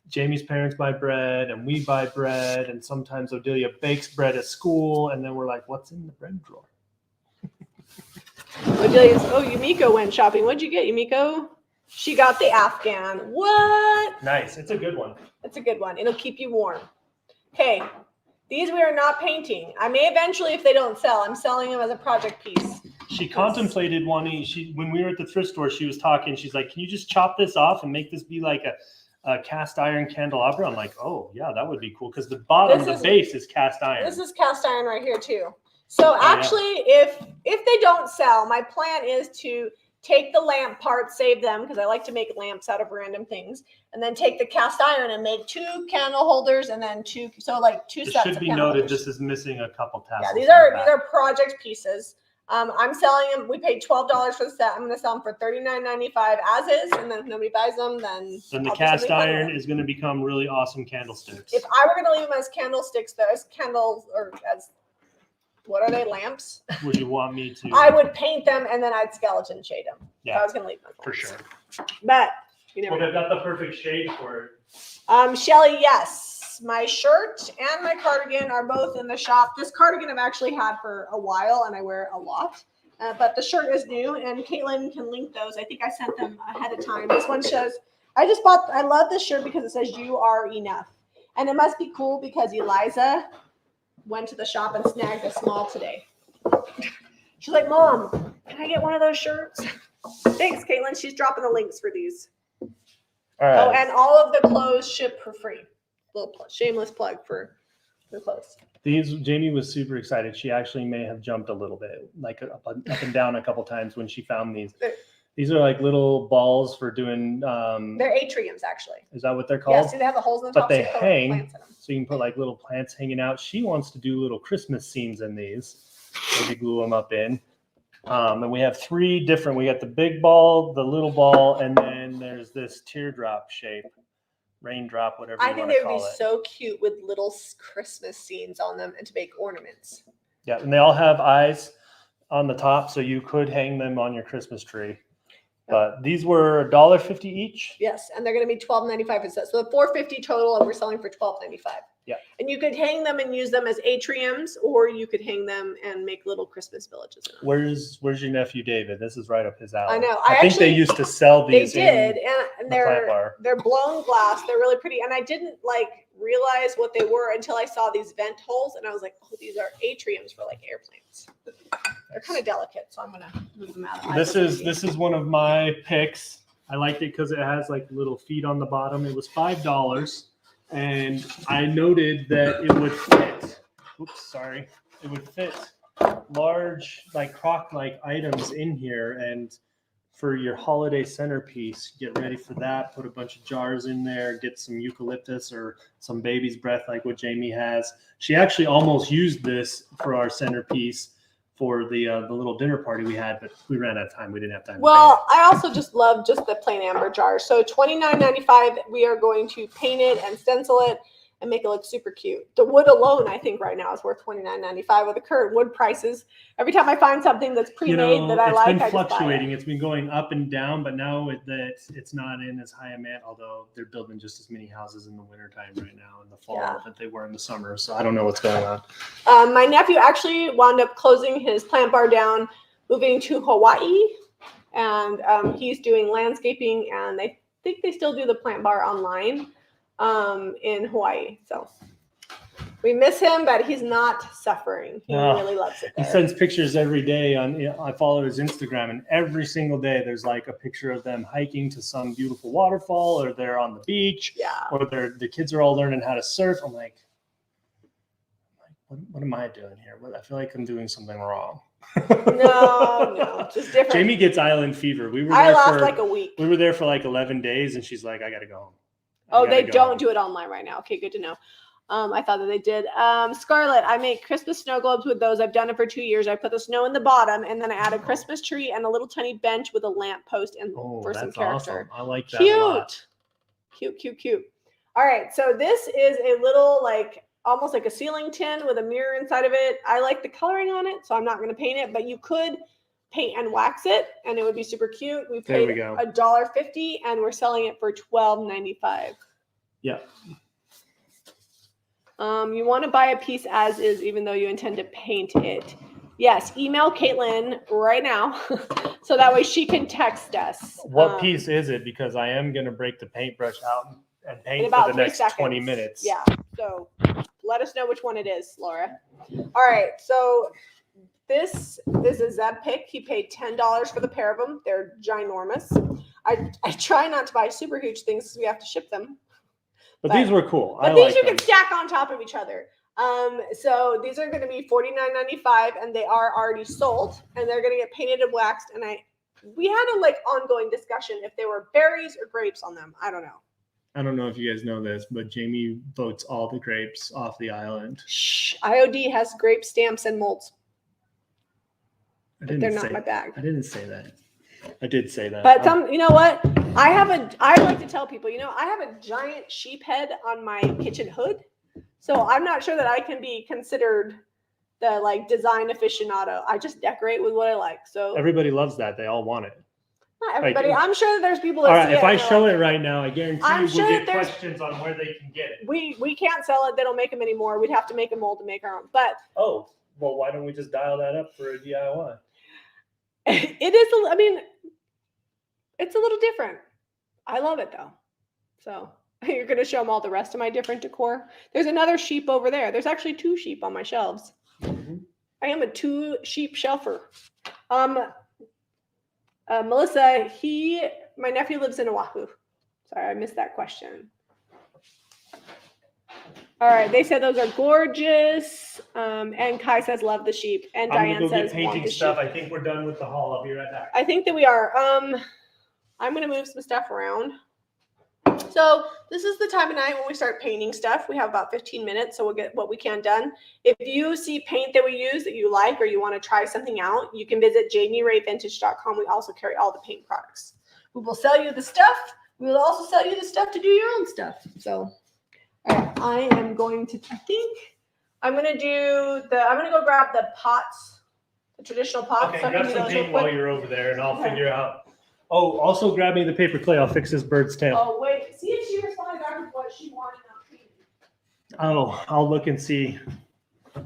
Jamie's parents buy bread and we buy bread, and sometimes Odelia bakes bread at school, and then we're like, what's in the bread drawer? Yumiko went shopping. What'd you get, Yumiko? She got the Afghan. What? Nice. It's a good one. It's a good one. It'll keep you warm. Okay. These we are not painting. I may eventually, if they don't sell. I'm selling them as a project piece. She contemplated wanting, when we were at the thrift store, she was talking. She's like, can you just chop this off and make this be like a cast iron candelabra? I'm like, oh, yeah, that would be cool, because the base is cast iron. This is cast iron right here, too. So actually, if they don't sell, my plan is to take the lamp parts, save them, because I like to make lamps out of random things, and then take the cast iron and make 2 candle holders, and then 2 sets of candle holders. It should be noted this is missing a couple tassels. Yeah, these are project pieces. I'm selling them. We paid $12 for the set. I'm going to sell them for $39.95 as is, and then if nobody buys them, then the cast iron is going to become really awesome candlesticks. If I were going to leave them as candlesticks, though, as candles, or as what are they, lamps? Would you want me to? I would paint them and then I'd skeleton shade them. Yeah, I was going to leave them for sure. But you never know. They've got the perfect shade for it. Shelly, yes. My shirt and my cardigan are both in the shop. This cardigan I've actually had for a while and I wear it a lot. But the shirt is new, and Caitlin can link those. I think I sent them ahead of time. This one shows, I love this shirt because it says you are enough. And it must be cool because Eliza went to the shop and snagged a small today. She's like, Mom, can I get one of those shirts? Thanks, Caitlin. She's dropping the links for these. All right. Oh, and all of the clothes ship for free. Little shameless plug for the clothes. Jamie was super excited. She actually may have jumped a little bit, like up and down a couple times when she found these. These are like little balls for doing. They're atriums, actually. Is that what they're called? Yes, they have the holes in the top. But they hang, so you can put like little plants hanging out. She wants to do little Christmas scenes in these. Maybe glue them up in. And we have 3 different. We got the big ball, the little ball, and then there's this teardrop shape, raindrop, whatever. I think they would be so cute with little Christmas scenes on them and to make ornaments. Yeah, and they all have eyes on the top, so you could hang them on your Christmas tree. But these were $1.50 each. Yes, and they're going to be $12.95 a set. So the $4.50 total, and we're selling for $12.95. Yeah. And you could hang them and use them as atriums, or you could hang them and make little Christmas villages in them. Where's your nephew David? This is right up his alley. I know. I think they used to sell these. They did, and they're blown glass. They're really pretty, and I didn't realize what they were until I saw these vent holes, and I was like, oh, these are atriums for airplanes. They're kind of delicate, so I'm gonna move them out. This is one of my picks. I liked it because it has little feet on the bottom. It was $5, and I noted that it would fit. Oops, sorry. It would fit large crock-like items in here, and for your holiday centerpiece, get ready for that. Put a bunch of jars in there. Get some eucalyptus or some baby's breath like what Jamie has. She actually almost used this for our centerpiece for the little dinner party we had, but we ran out of time. We didn't have time. Well, I also just love the plain amber jars. So $29.95, we are going to paint it and stencil it. and make it look super cute. The wood alone, I think right now is worth $29.95 with the current wood prices. Every time I find something that's pre-made that I like, it's been fluctuating. It's been going up and down, but now it's not in as high a man, although they're building just as many houses in the wintertime right now in the fall that they were in the summer. So I don't know what's going on. My nephew actually wound up closing his plant bar down, moving to Hawaii, and he's doing landscaping, and I think they still do the plant bar online in Hawaii. So we miss him, but he's not suffering. He really loves it there. He sends pictures every day. I follow his Instagram, and every single day there's like a picture of them hiking to some beautiful waterfall, or they're on the beach, or the kids are all learning how to surf. I'm like, what am I doing here? I feel like I'm doing something wrong. No, just different. Jamie gets island fever. I lost like a week. We were there for like 11 days, and she's like, I got to go home. They don't do it online right now. Okay, good to know. I thought that they did. Scarlett, I make Christmas snow globes with those. I've done it for 2 years. I put the snow in the bottom, and then I add a Christmas tree and a little tiny bench with a lamp post and for some character. Awesome. I like that a lot. Cute. All right, so this is a little almost like a ceiling tin with a mirror inside of it. I like the coloring on it, so I'm not going to paint it, but you could paint and wax it, and it would be super cute. We paid $1.50, and we're selling it for $12.95. Yeah. You want to buy a piece as is, even though you intend to paint it. Yes, email Caitlin right now, so that way she can text us. What piece is it? Because I am going to break the paintbrush out and paint for the next 20 minutes. Yeah, so let us know which one it is, Laura. All right, so this is a Zeb pick. He paid $10 for the pair of them. They're ginormous. I try not to buy super huge things because we have to ship them. But these were cool. But these you can stack on top of each other. So these are going to be $49.95, and they are already sold, and they're going to get painted and waxed. And we had a ongoing discussion if they were berries or grapes on them. I don't know. I don't know if you guys know this, but Jamie votes all the grapes off the island. Shh. IOD has grape stamps and molds. But they're not my bag. I didn't say that. I did say that. But you know what? I like to tell people, I have a giant sheep head on my kitchen hood. So I'm not sure that I can be considered the design aficionado. I just decorate with what I like. So everybody loves that. They all want it. Not everybody. I'm sure that there's people that all right, if I show it right now, I guarantee we'll get questions on where they can get it. We can't sell it. They don't make them anymore. We'd have to make a mold to make our own. But why don't we just dial that up for a DIY? It is it's a little different. I love it though. So you're going to show them all the rest of my different decor. There's another sheep over there. There's actually 2 sheep on my shelves. Mm-hmm. I am a 2 sheep shelfer. Melissa, my nephew lives in Oahu. Sorry, I missed that question. All right, they said those are gorgeous. And Kai says love the sheep. And Diane says painting stuff. I think we're done with the haul. I'll be right back. I think that we are. I'm going to move some stuff around. So this is the time of night when we start painting stuff. We have about 15 minutes, so we'll get what we can done. If you see paint that we use that you like or you want to try something out, you can visit JamieRayVintage.com. We also carry all the paint products. We will sell you the stuff. We will also sell you the stuff to do your own stuff. So all right, I am going to, I'm going to go grab the pots, the traditional pots. Okay, grab some paint while you're over there, and I'll figure out. Oh, also grab me the paper clay. I'll fix this bird's tail. Oh, wait. See if she responded back with what she wanted on painting. Oh, I'll look and see.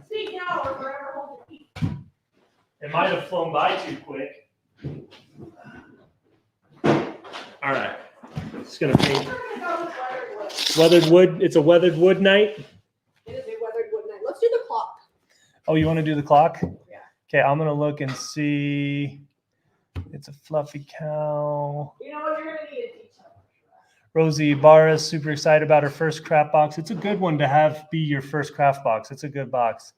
Speak now or forever hold your peace. It might have flown by too quick. All right. Just going to paint. Weathered wood. It's a weathered wood night. It is a weathered wood night. Let's do the clock. Oh, you want to do the clock? Yeah. Okay, I'm going to look and see. It's a fluffy cow. You know what? You're going to need a detail. Rosie Ibarra is super excited about her first craft box. It's a good one to have be your first craft box. It's a good box.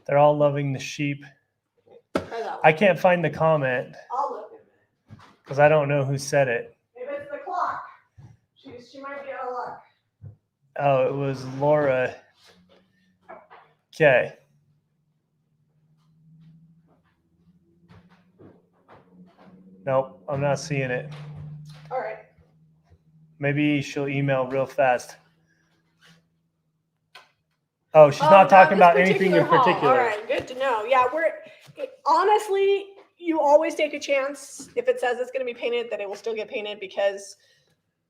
They're all loving the sheep. I can't find the comment. I'll look in a minute. Because I don't know who said it. If it's the clock, she might be out of luck. Oh, it was Laura. Okay. Nope, I'm not seeing it. All right. Maybe she'll email real fast. Oh, she's not talking about anything in haul. particular. All right, good to know. Yeah, honestly, you always take a chance. If it says it's going to be painted, that it will still get painted, because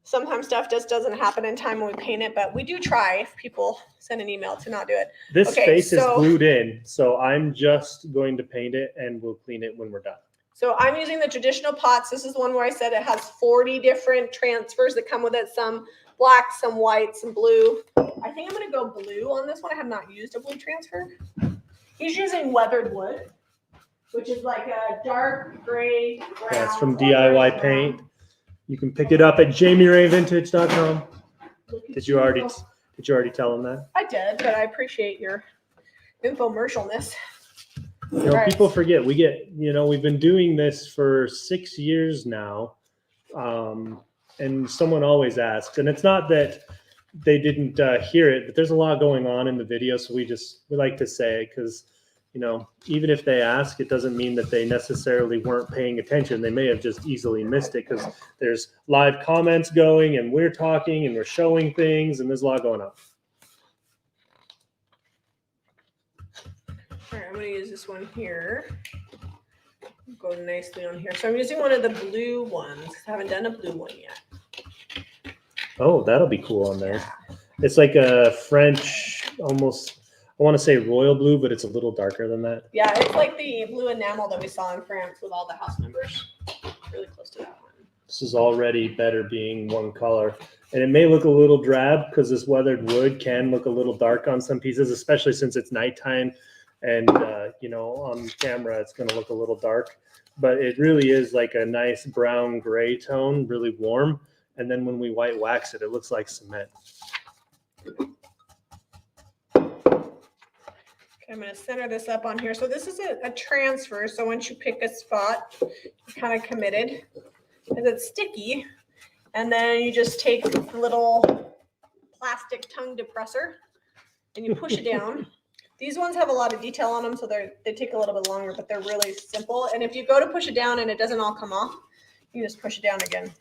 sometimes stuff just doesn't happen in time when we paint it, but we do try if people send an email to not do it. This face is glued in, so I'm just going to paint it and we'll clean it when we're done. So I'm using the traditional pots. This is one where I said it has 40 different transfers that come with it. Some black, some white, some blue. I think I'm going to go blue on this one. I have not used a blue transfer. He's using weathered wood, which is like a dark gray brown. That's from DIY Paint. You can pick it up at JamieRayVintage.com. Did you already tell them that? I did, but I appreciate your infomercialness. People forget we've been doing this for 6 years now. And someone always asks, and it's not that they didn't hear it, but there's a lot going on in the video. So we like to say it because, even if they ask, it doesn't mean that they necessarily weren't paying attention. They may have just easily missed it because there's live comments going and we're talking and we're showing things and there's a lot going on. All right, I'm going to use this one here. Go nicely on here. So I'm using one of the blue ones. I haven't done a blue one yet. Oh, that'll be cool on there. It's like a French, almost, I want to say royal blue, but it's a little darker than that. Yeah, it's like the blue enamel that we saw in France with all the house members. Really close to that one. This is already better being one color. And it may look a little drab because this weathered wood can look a little dark on some pieces, especially since it's nighttime. And, on camera, it's going to look a little dark. But it really is like a nice brown gray tone, really warm. And then when we white wax it, it looks like cement. Okay, I'm going to center this up on here. So this is a transfer. So once you pick a spot, you're kind of committed because it's sticky. And then you just take a little plastic tongue depressor and you push it down. These ones have a lot of detail on them, so they take a little bit longer, but they're really simple. And if you go to push it down and it doesn't all come off, you just push it down again.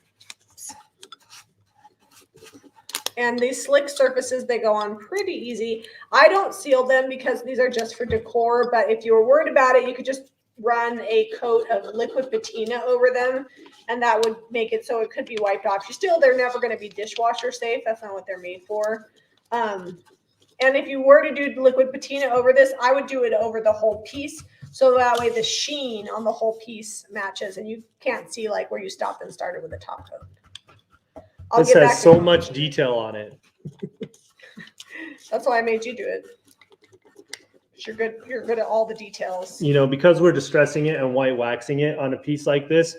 And these slick surfaces, they go on pretty easy. I don't seal them because these are just for decor, but if you were worried about it, you could just run a coat of liquid patina over them, and that would make it so it could be wiped off. They're never going to be dishwasher safe. That's not what they're made for. And if you were to do liquid patina over this, I would do it over the whole piece. So that way the sheen on the whole piece matches and you can't see like where you stopped and started with the top coat. This has so much detail on it. That's why I made you do it. You're good at all the details. Because we're distressing it and white waxing it on a piece like this,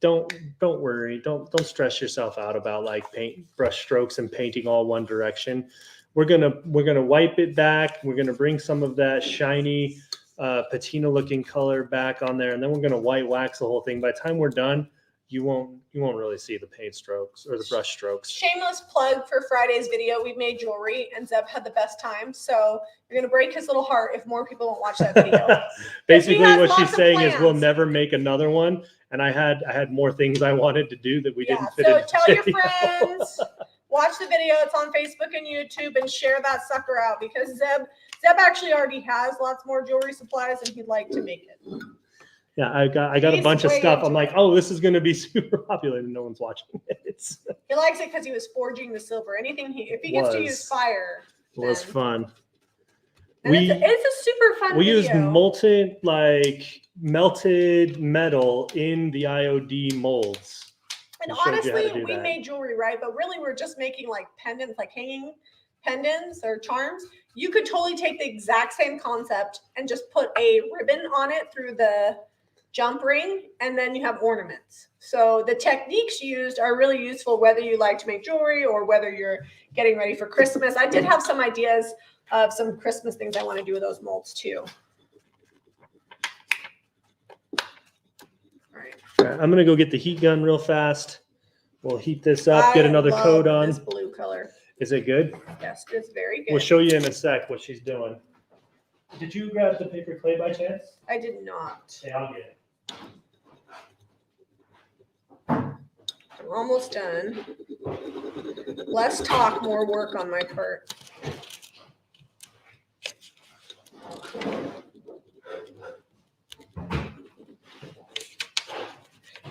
don't worry. Don't stress yourself out about like paint brush strokes and painting all one direction. We're gonna wipe it back. We're gonna bring some of that shiny patina looking color back on there, and then we're gonna white wax the whole thing. By the time we're done, you won't really see the paint strokes or the brush strokes. Shameless plug for Friday's video. We made jewelry and Zeb had the best time. So you're gonna break his little heart if more people won't watch that video. Basically what she's saying is we'll never make another one. And I had more things I wanted to do that we didn't fit in. So tell your friends. Watch the video. It's on Facebook and YouTube, and share that sucker out because Zeb actually already has lots more jewelry supplies, and he'd like to make it. Yeah, I got a bunch of stuff. I'm like, oh, this is going to be super popular, and no one's watching it. He likes it because he was forging the silver. If he gets to use fire, it was fun. It's a super fun. We used melted metal in the IOD molds. And honestly, we made jewelry, right? But really, we're just making like pendants, like hanging pendants or charms. You could totally take the exact same concept and just put a ribbon on it through the jump ring, and then you have ornaments. So the techniques used are really useful whether you like to make jewelry or whether you're getting ready for Christmas. I did have some ideas of some Christmas things I want to do with those molds too. All right, I'm going to go get the heat gun real fast. We'll heat this up, get another coat on. This blue color. Is it good? Yes, it's very good. We'll show you in a sec what she's doing. Did you grab the paper clay by chance? I did not. Okay, I'll get it. I'm almost done. Less talk, more work on my part.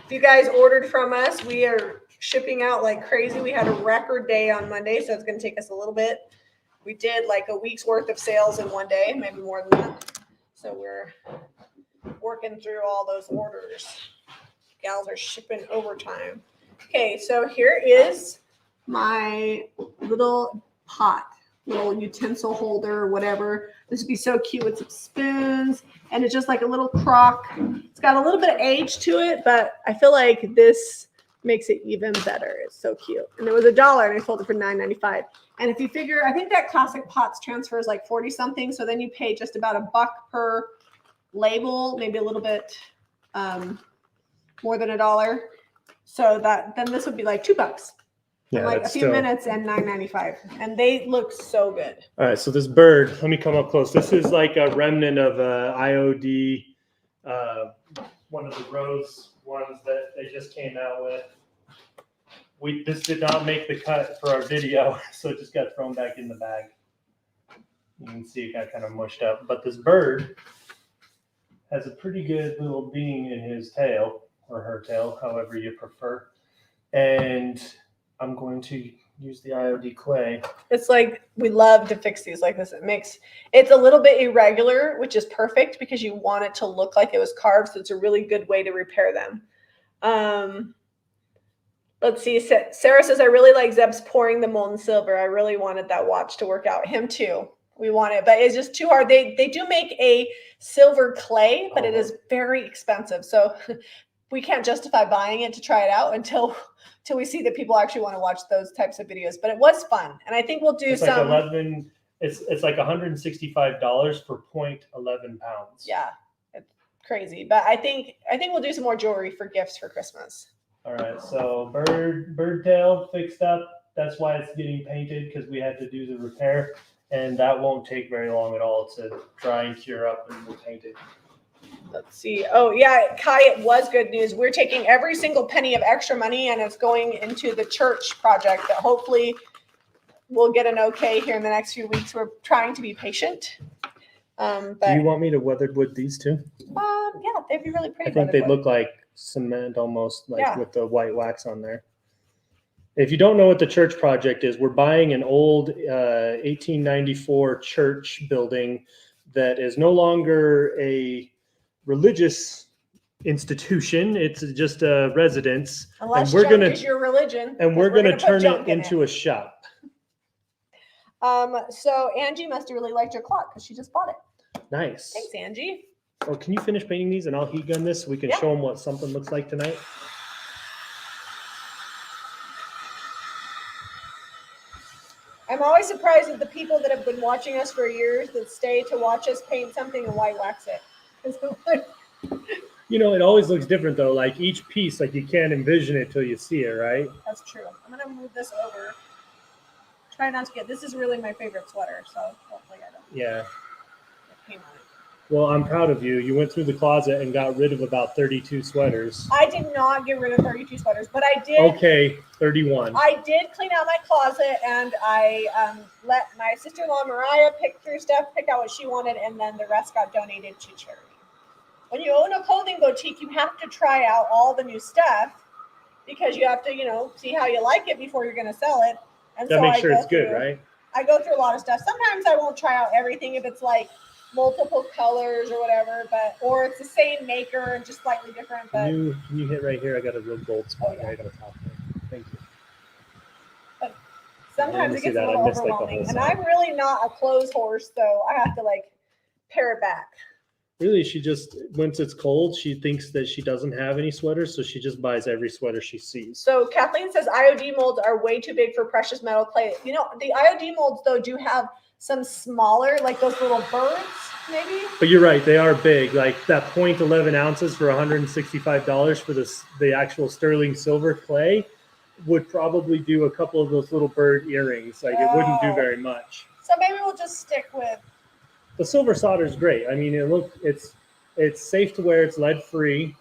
If you guys ordered from us, we are shipping out like crazy. We had a record day on Monday, so it's going to take us a little bit. We did like a week's worth of sales in one day, maybe more than that. So we're working through all those orders. Gals are shipping overtime. Okay, so here is my little pot, little utensil holder, whatever. This would be so cute with some spoons, and it's just like a little crock. It's got a little bit of age to it, but I feel like this makes it even better. It's so cute. And it was $1, and I sold it for $9.95. And if you figure, I think that Classic Pots transfer is like 40 something. So then you pay just about $1 per label, maybe a little bit more than $1. So then this would be like $2. Yeah, like a few minutes and $9.95, and they look so good. All right, so this bird, let me come up close. This is like a remnant of IOD, one of the rose ones that they just came out with. This did not make the cut for our video, so it just got thrown back in the bag. You can see it got kind of mushed up, but this bird has a pretty good little being in his tail, or her tail, however you prefer, and I'm going to use the IOD clay. It's like, we love to fix these like this. It's a little bit irregular, which is perfect because you want it to look like it was carved. So it's a really good way to repair them. Let's see. Sarah says, I really like Zeb's pouring the molten silver. I really wanted that watch to work out. Him too. We want it, but it's just too hard. They do make a silver clay, but it is very expensive. So we can't justify buying it to try it out until we see that people actually want to watch those types of videos. But it was fun, and I think we'll do some. It's like $165 for 0.11 pounds. Yeah, it's crazy. But I think we'll do some more jewelry for gifts for Christmas. All right, so bird tail fixed up. That's why it's getting painted, because we had to do the repair, and that won't take very long at all to dry and cure up, and we'll paint it. Let's see. Oh, yeah, Kai, it was good news. We're taking every single penny of extra money, and it's going into the church project that hopefully we'll get an okay here in the next few weeks. We're trying to be patient. But, do you want me to weatherwood these too? Yeah, they'd be really pretty. I think they look like cement almost, like with the white wax on there. If you don't know what the church project is, we're buying an old 1894 church building that is no longer a religious institution. It's just a residence. Unless junk is your religion. And we're going to turn it into a shop. So Angie must have really liked your clock because she just bought it. Nice. Thanks, Angie. Oh, can you finish painting these and I'll heat gun this so we can show them what something looks like tonight? I'm always surprised at the people that have been watching us for years that stay to watch us paint something and white wax it. You know, it always looks different though. Like each piece, like you can't envision it till you see it, right? That's true. I'm gonna move this over. Try not to get. This is really my favorite sweater, so hopefully I don't. Yeah. Get paint on it. Well, I'm proud of you. You went through the closet and got rid of about 32 sweaters. I did not get rid of 32 sweaters, but I did. Okay, 31. I did clean out my closet, and I let my sister-in-law Mariah pick through stuff, pick out what she wanted, and then the rest got donated to charity. When you own a clothing boutique, you have to try out all the new stuff because you have to, see how you like it before you're going to sell it. And that makes sure it's good, right? I go through a lot of stuff. Sometimes I won't try out everything if it's like multiple colors or whatever, or it's the same maker and just slightly different. But can you hit right here? I got a real gold spot right on the top there. Thank you. But sometimes it gets a little overwhelming, and I'm really not a clothes horse, so I have to pare it back. Really, she just, once it's cold, she thinks that she doesn't have any sweaters, so she just buys every sweater she sees. So Kathleen says IOD molds are way too big for precious metal clay. The IOD molds, though, do have some smaller, like those little birds, maybe. But you're right, they are big. Like that 0.11 ounces for $165 for the actual sterling silver clay would probably do a couple of those little bird earrings. It wouldn't do very much. So maybe we'll just stick with. The silver solder is great. I mean, it's safe to wear. It's lead free.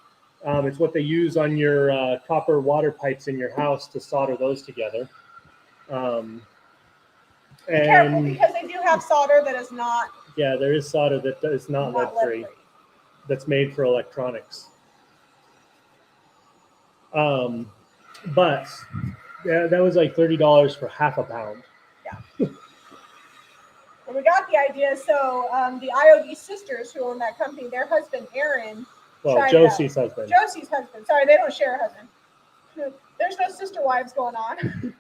It's what they use on your copper water pipes in your house to solder those together. Be careful because they do have solder that is not Yeah, there is solder that is not lead-free. That's made for electronics. But yeah, that was like $30 for half a pound. Yeah. And we got the idea. So the IOD sisters who own that company, their husband Aaron. Well, Josie's husband. Josie's husband. Sorry, they don't share a husband. There's no sister wives going on.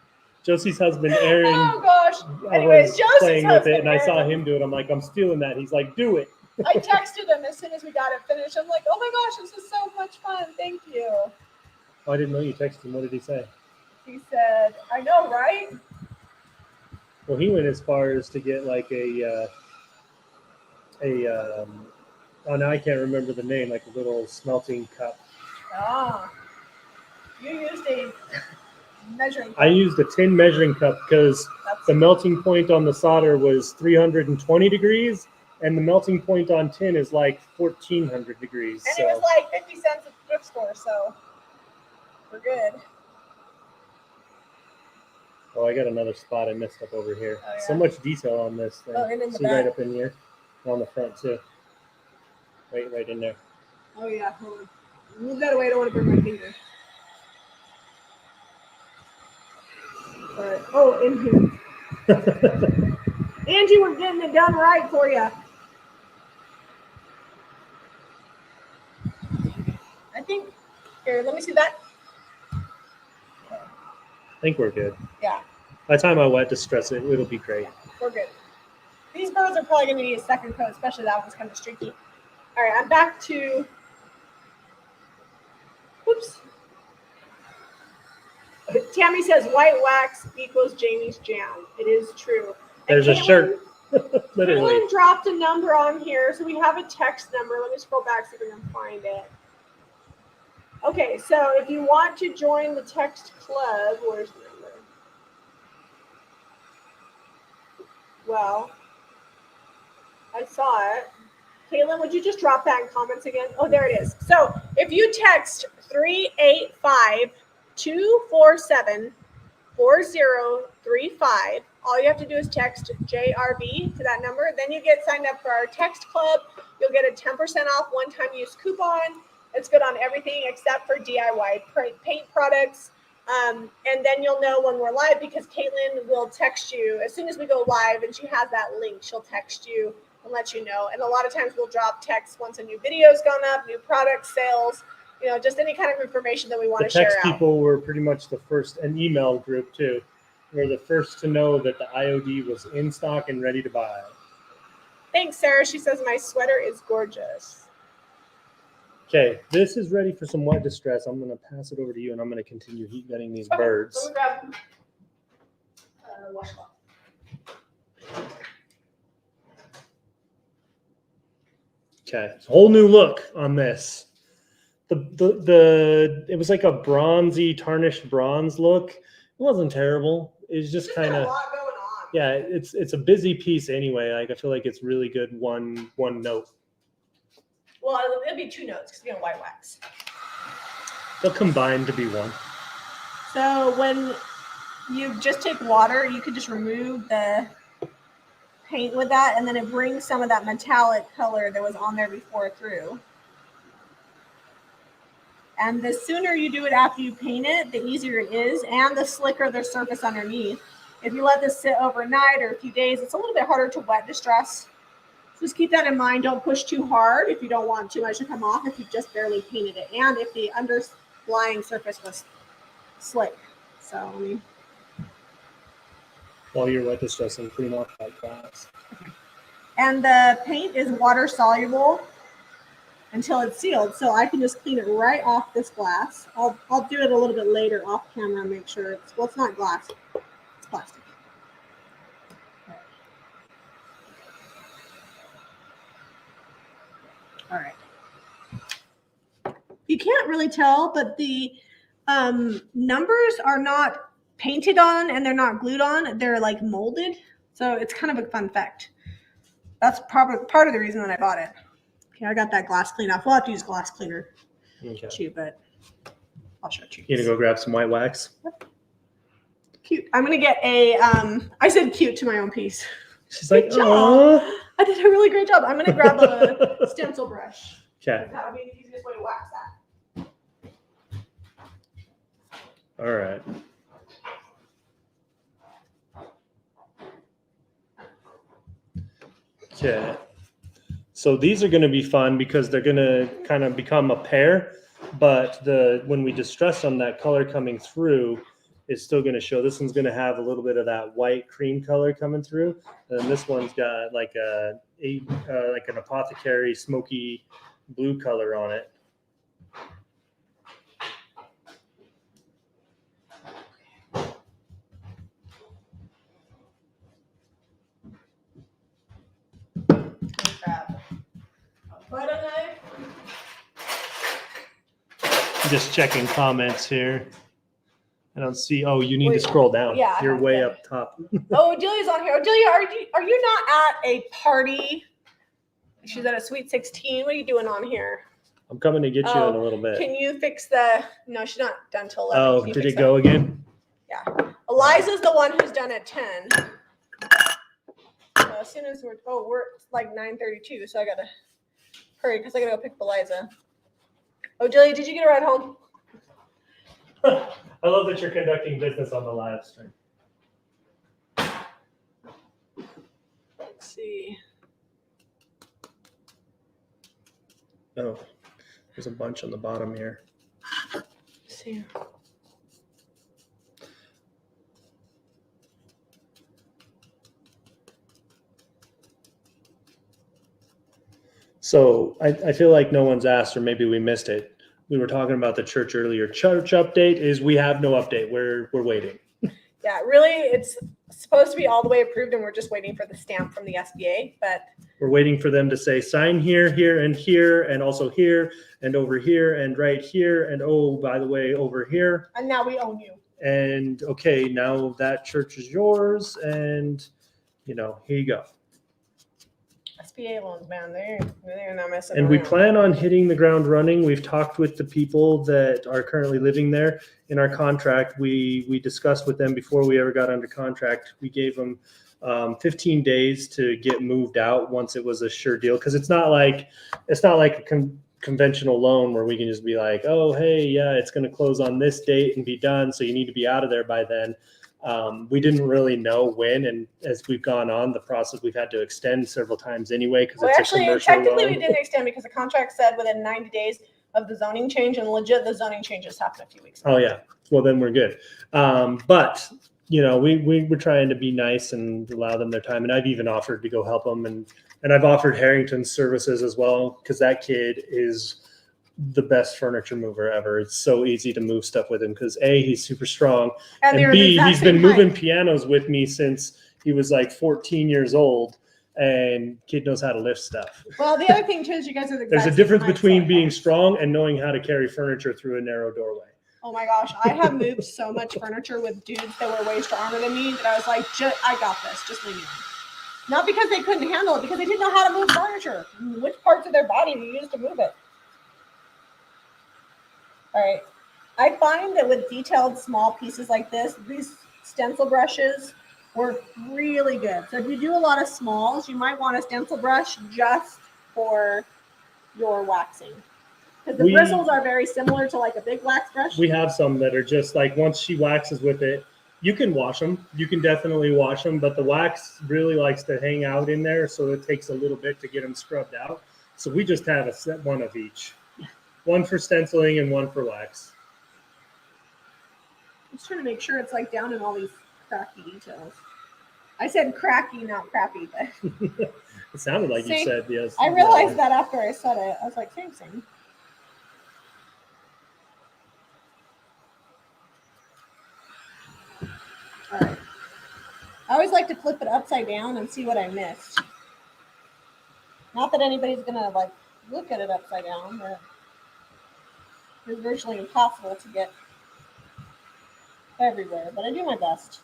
Josie's husband Aaron. Oh gosh. Anyways, Josie's playing husband with it, and Aaron. I saw him do it. I'm like, I'm stealing that. He's like, do it. I texted him as soon as we got it finished. I'm like, oh my gosh, this is so much fun. Thank you. Oh, I didn't know you texted him. What did he say? He said, I know, right? Well, he went as far as to get like oh, now I can't remember the name, like a little smelting cup. Ah. You used a measuring cup. I used a tin measuring cup because the melting point on the solder was 320 degrees, and the melting point on tin is like 1,400 degrees. And it was like 50 cents at the thrift store, so we're good. Oh, I got another spot I messed up over here. Oh, yeah. So much detail on this thing. Oh, and in the see back. Right up in here, on the front too. Right in there. Oh yeah, hold on. Move that away. I don't want to burn my finger. But, oh, in here. Angie, we're getting it done right for you. I think. Here, let me see that. I think we're good. Yeah. By the time I wet distress it, it'll be great. We're good. These birds are probably going to need a second coat, especially that one's kind of streaky. All right, I'm back to. Whoops. Tammy says white wax equals Jamie's jam. It is true. And There's a shirt. Literally. Caitlin dropped a number on here, so we have a text number. Let me scroll back so we can find it. Okay, so if you want to join the text club, where's the number? Well, I saw it. Caitlin, would you just drop that in comments again? Oh, there it is. So if you text 385-247-4035, all you have to do is text JRB to that number. Then you get signed up for our text club. You'll get a 10% off one-time use coupon. It's good on everything except for DIY paint products. And then you'll know when we're live because Caitlin will text you as soon as we go live, and she has that link. She'll text you and let you know. And a lot of times we'll drop texts once a new video's gone up, new product sales, just any kind of information that we want to share out. The text people were pretty much the first, an email group too. We're the first to know that the IOD was in stock and ready to buy. Thanks, Sarah. She says my sweater is gorgeous. Okay, this is ready for some wet distress. I'm going to pass it over to you, and I'm going to continue heat gutting these birds. Let me grab washcloth. Okay, whole new look on this. It was like a bronzy, tarnished bronze look. It wasn't terrible. It was just kind of. A lot going on. Yeah, it's a busy piece anyway. Like I feel like it's really good one note. Well, it'll be two notes because it's white wax. They'll combine to be one. So when you just take water, you could just remove the paint with that, and then it brings some of that metallic color that was on there before through. And the sooner you do it after you paint it, the easier it is, and the slicker the surface underneath. If you let this sit overnight or a few days, it's a little bit harder to wet distress. Just keep that in mind. Don't push too hard if you don't want too much to come off, if you just barely painted it, and if the underlying surface was slick. So, while you're wet distressing, clean off that glass. Okay. And the paint is water soluble until it's sealed, so I can just clean it right off this glass. I'll do it a little bit later off camera and make sure it's not glass, it's plastic. All right. You can't really tell, but the numbers are not painted on and they're not glued on. They're like molded. So it's kind of a fun fact. That's probably part of the reason that I bought it. Okay, I got that glass clean off. We'll have to use glass cleaner too, but I'll show it to you. You gonna go grab some white wax? Yep. Cute. I'm gonna get a I said cute to my own piece. She's like, oh, I did a really great job. I'm gonna grab a stencil brush. Okay. That'll be the easiest way to wax that. All right. Okay. So these are going to be fun because they're going to kind of become a pair, but when we distress them, that color coming through is still going to show. This one's going to have a little bit of that white cream color coming through, and then this one's got like like an apothecary smoky blue color on it. Butter knife. Just checking comments here. I don't see. Oh, you need to scroll down. Yeah, you're way up top. Oh, Delia's on here. Oh, Delia, are you not at a party? She's at a Sweet 16. What are you doing on here? I'm coming to get you in a little bit. Can you fix the? No, she's not done till 11. Oh, did it go again? Yeah. Eliza's the one who's done at 10. So as soon as we're like 9:32, so I gotta hurry because I gotta go pick up Eliza. Oh, Delia, did you get a ride home? I love that you're conducting business on the live stream. Let's see. Oh, there's a bunch on the bottom here. Let's see. So I feel like no one's asked, or maybe we missed it. We were talking about the church earlier. Church update is we have no update. We're waiting. Yeah, really, it's supposed to be all the way approved, and we're just waiting for the stamp from the SBA. But we're waiting for them to say sign here, and also here, and over here, and right here, and oh, by the way, over here. And now we own you. And okay, now that church is yours, and here you go. SBA loans, man, they're not messing and around. We plan on hitting the ground running. We've talked with the people that are currently living there. In our contract, we discussed with them before we ever got under contract. We gave them 15 days to get moved out once it was a sure deal, because it's not like a conventional loan where we can just be like, oh, hey, yeah, it's going to close on this date and be done, so you need to be out of there by then. We didn't really know when, and as we've gone on the process, we've had to extend several times anyway because it's a commercial technically loan. We didn't extend because the contract said within 90 days of the zoning change, and legit the zoning changes happened a few weeks ago. Oh yeah, well then we're good. But we're trying to be nice and allow them their time, and I've even offered to go help them, and I've offered Harrington's services as well, because that kid is the best furniture mover ever. It's so easy to move stuff with him because A, he's super strong, and B, he's been moving pianos with me since he was like 14 years old, and kid knows how to lift stuff. Well, the other thing too is you guys are there's a difference between being strong and knowing how to carry furniture through a narrow doorway. Oh my gosh, I have moved so much furniture with dudes that were way stronger than me that I was like, I got this, just leave me alone. Not because they couldn't handle it, because they didn't know how to move furniture. Which parts of their body do you use to move it? All right. I find that with detailed small pieces like this, these stencil brushes work really good. So if you do a lot of smalls, you might want a stencil brush just for your waxing. Because the bristles are very similar to like a big wax brush. We have some that are just like, once she waxes with it, you can wash them. You can definitely wash them, but the wax really likes to hang out in there, so it takes a little bit to get them scrubbed out. So we just have a set one of each. One for stenciling and one for wax. I'm just trying to make sure it's like down in all these cracky details. I said cracky, not crappy, but it sounded like you said yes. I realized that after I said it. I was like, same. All right. I always like to flip it upside down and see what I missed. Not that anybody's gonna like look at it upside down, but it's virtually impossible to get everywhere, but I do my best.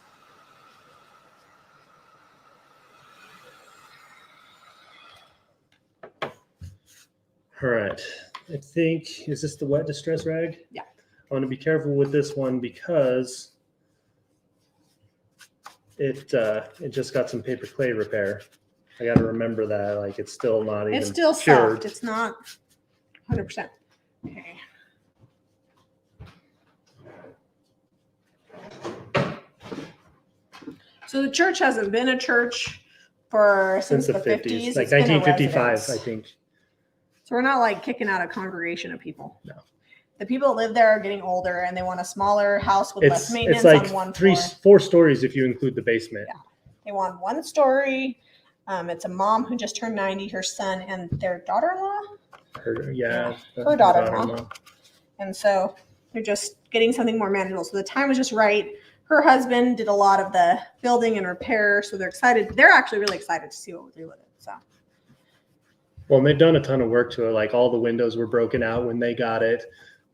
All right. I think, is this the wet distress rag? Yeah. I want to be careful with this one because It just got some paper clay repair. I got to remember that. Like it's still not even. It's still cured. soft. It's not 100%. Okay. So the church hasn't been a church since the 50s. Like 1955, I think. So we're not like kicking out a congregation of people. No. The people that live there are getting older and they want a smaller house with less maintenance it's like on one floor. 4 stories if you include the basement. Yeah. They want 1 story. It's a mom who just turned 90, her son, and their daughter-in-law. Her daughter-in-law. And so they're just getting something more manageable. So the time was just right. Her husband did a lot of the building and repair, so they're excited. They're actually really excited to see what we'll do with it. So. Well, and they've done a ton of work to it. Like all the windows were broken out when they got it.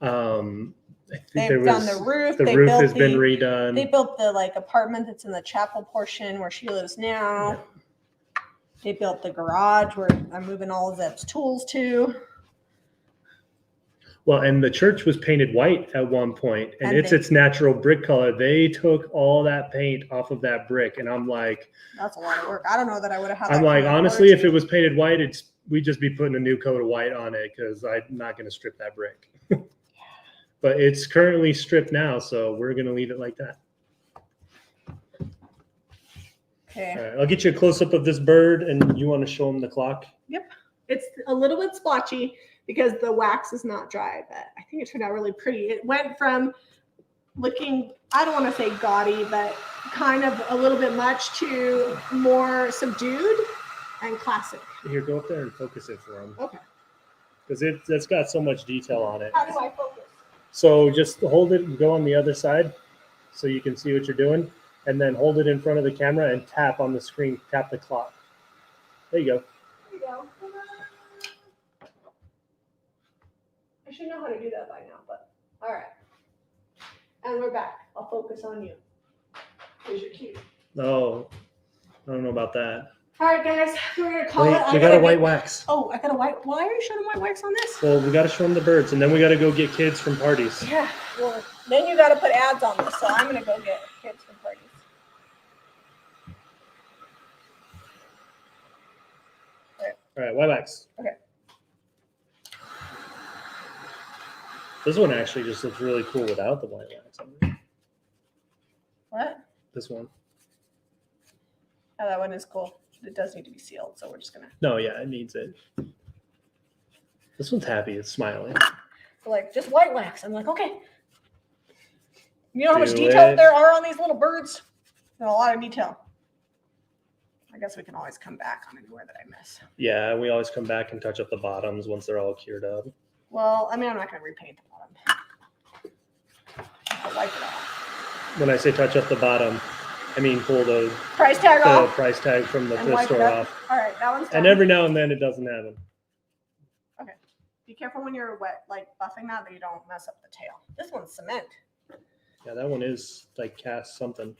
They've done the roof. The roof has been redone. They built the apartment that's in the chapel portion where she lives now. Yeah. They built the garage where I'm moving all of Zeb's tools to. Well, and the church was painted white at one point, and it's its natural brick color. They took all that paint off of that brick, and I'm like, that's a lot of work. I don't know that I would have had. I'm like, honestly, if it was painted white, we'd just be putting a new coat of white on it because I'm not going to strip that brick. But it's currently stripped now, so we're going to leave it like that. Okay. All right, I'll get you a close up of this bird, and you want to show them the clock? Yep. It's a little bit splotchy because the wax is not dry, but I think it turned out really pretty. It went from looking, I don't want to say gaudy, but kind of a little bit much to more subdued and classic. Here, go up there and focus it for them. Okay. Because it's got so much detail on it. How do I focus? So just hold it and go on the other side so you can see what you're doing. And then hold it in front of the camera and tap on the screen. Tap the clock. There you go. There you go. I should know how to do that by now, but all right. And we're back. I'll focus on you. Here's your cue. Oh, I don't know about that. All right, guys, we're gonna call it. We got a white wax. Oh, I got a white. Why are you showing white wax on this? Well, we got to show them the birds, and then we got to go get kids from parties. Yeah. Well, then you got to put ads on this, so I'm gonna go get kids from parties. All right, white wax. Okay. This one actually just looks really cool without the white wax on it. What? This one. Oh, that one is cool. It does need to be sealed, so we're just gonna. No, yeah, it needs it. This one's happy. It's smiling. They're like, just white wax. I'm like, okay. You know how much detail there are on these little birds? There's a lot of detail. I guess we can always come back on anywhere that I miss. Yeah, we always come back and touch up the bottoms once they're all cured up. Well, I mean, I'm not going to repaint the bottom. I'll wipe it off. When I say touch up the bottom, I mean pull the price tag off. Price tag from the thrift store off. All right, that one's done. And every now and then it doesn't happen. Okay. Be careful when you're wet, like buffing that you don't mess up the tail. This one's cement. Yeah, that one is like cast something.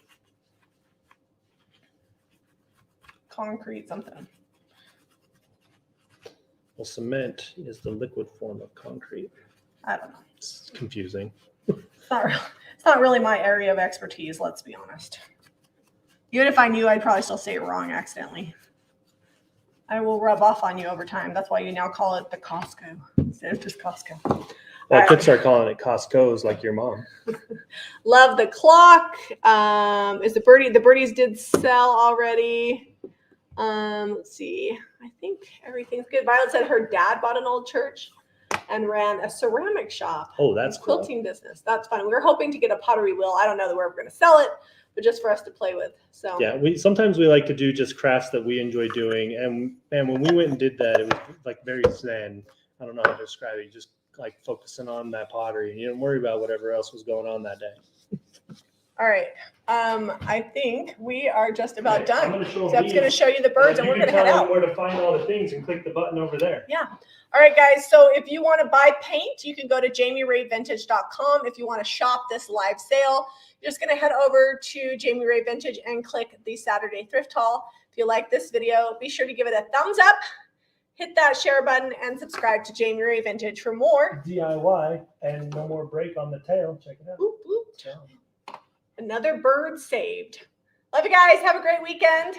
Concrete something. Well, cement is the liquid form of concrete. I don't know. It's confusing. It's not really my area of expertise, let's be honest. Even if I knew, I'd probably still say it wrong accidentally. I will rub off on you over time. That's why you now call it the Costco instead of just Costco. Well, I could start calling it Costco's like your mom. Love the clock. Is the birdie? The birdies did sell already. Let's see. I think everything's good. Violet said her dad bought an old church and ran a ceramic shop. Oh, that's cool. Quilting business. That's fun. We were hoping to get a pottery wheel. I don't know that we're ever going to sell it, but just for us to play with. So yeah, we like to do just crafts that we enjoy doing. And when we went and did that, it was like very zen. I don't know how to describe it. You just like focusing on that pottery. You didn't worry about whatever else was going on that day. All right. I think we are just about done. I'm Zeb's going to show you the birds and we're going to head out. Where to find all the things and click the button over there. Yeah. All right, guys. So if you want to buy paint, you can go to JamieRayVintage.com. If you want to shop this live sale, you're just going to head over to Jamie Ray Vintage and click the Saturday Thrift Haul. If you like this video, be sure to give it a thumbs up, hit that share button, and subscribe to Jamie Ray Vintage for more DIY and no more break on the tail. Check it out. Boop, boop. Another bird saved. Love you guys. Have a great weekend.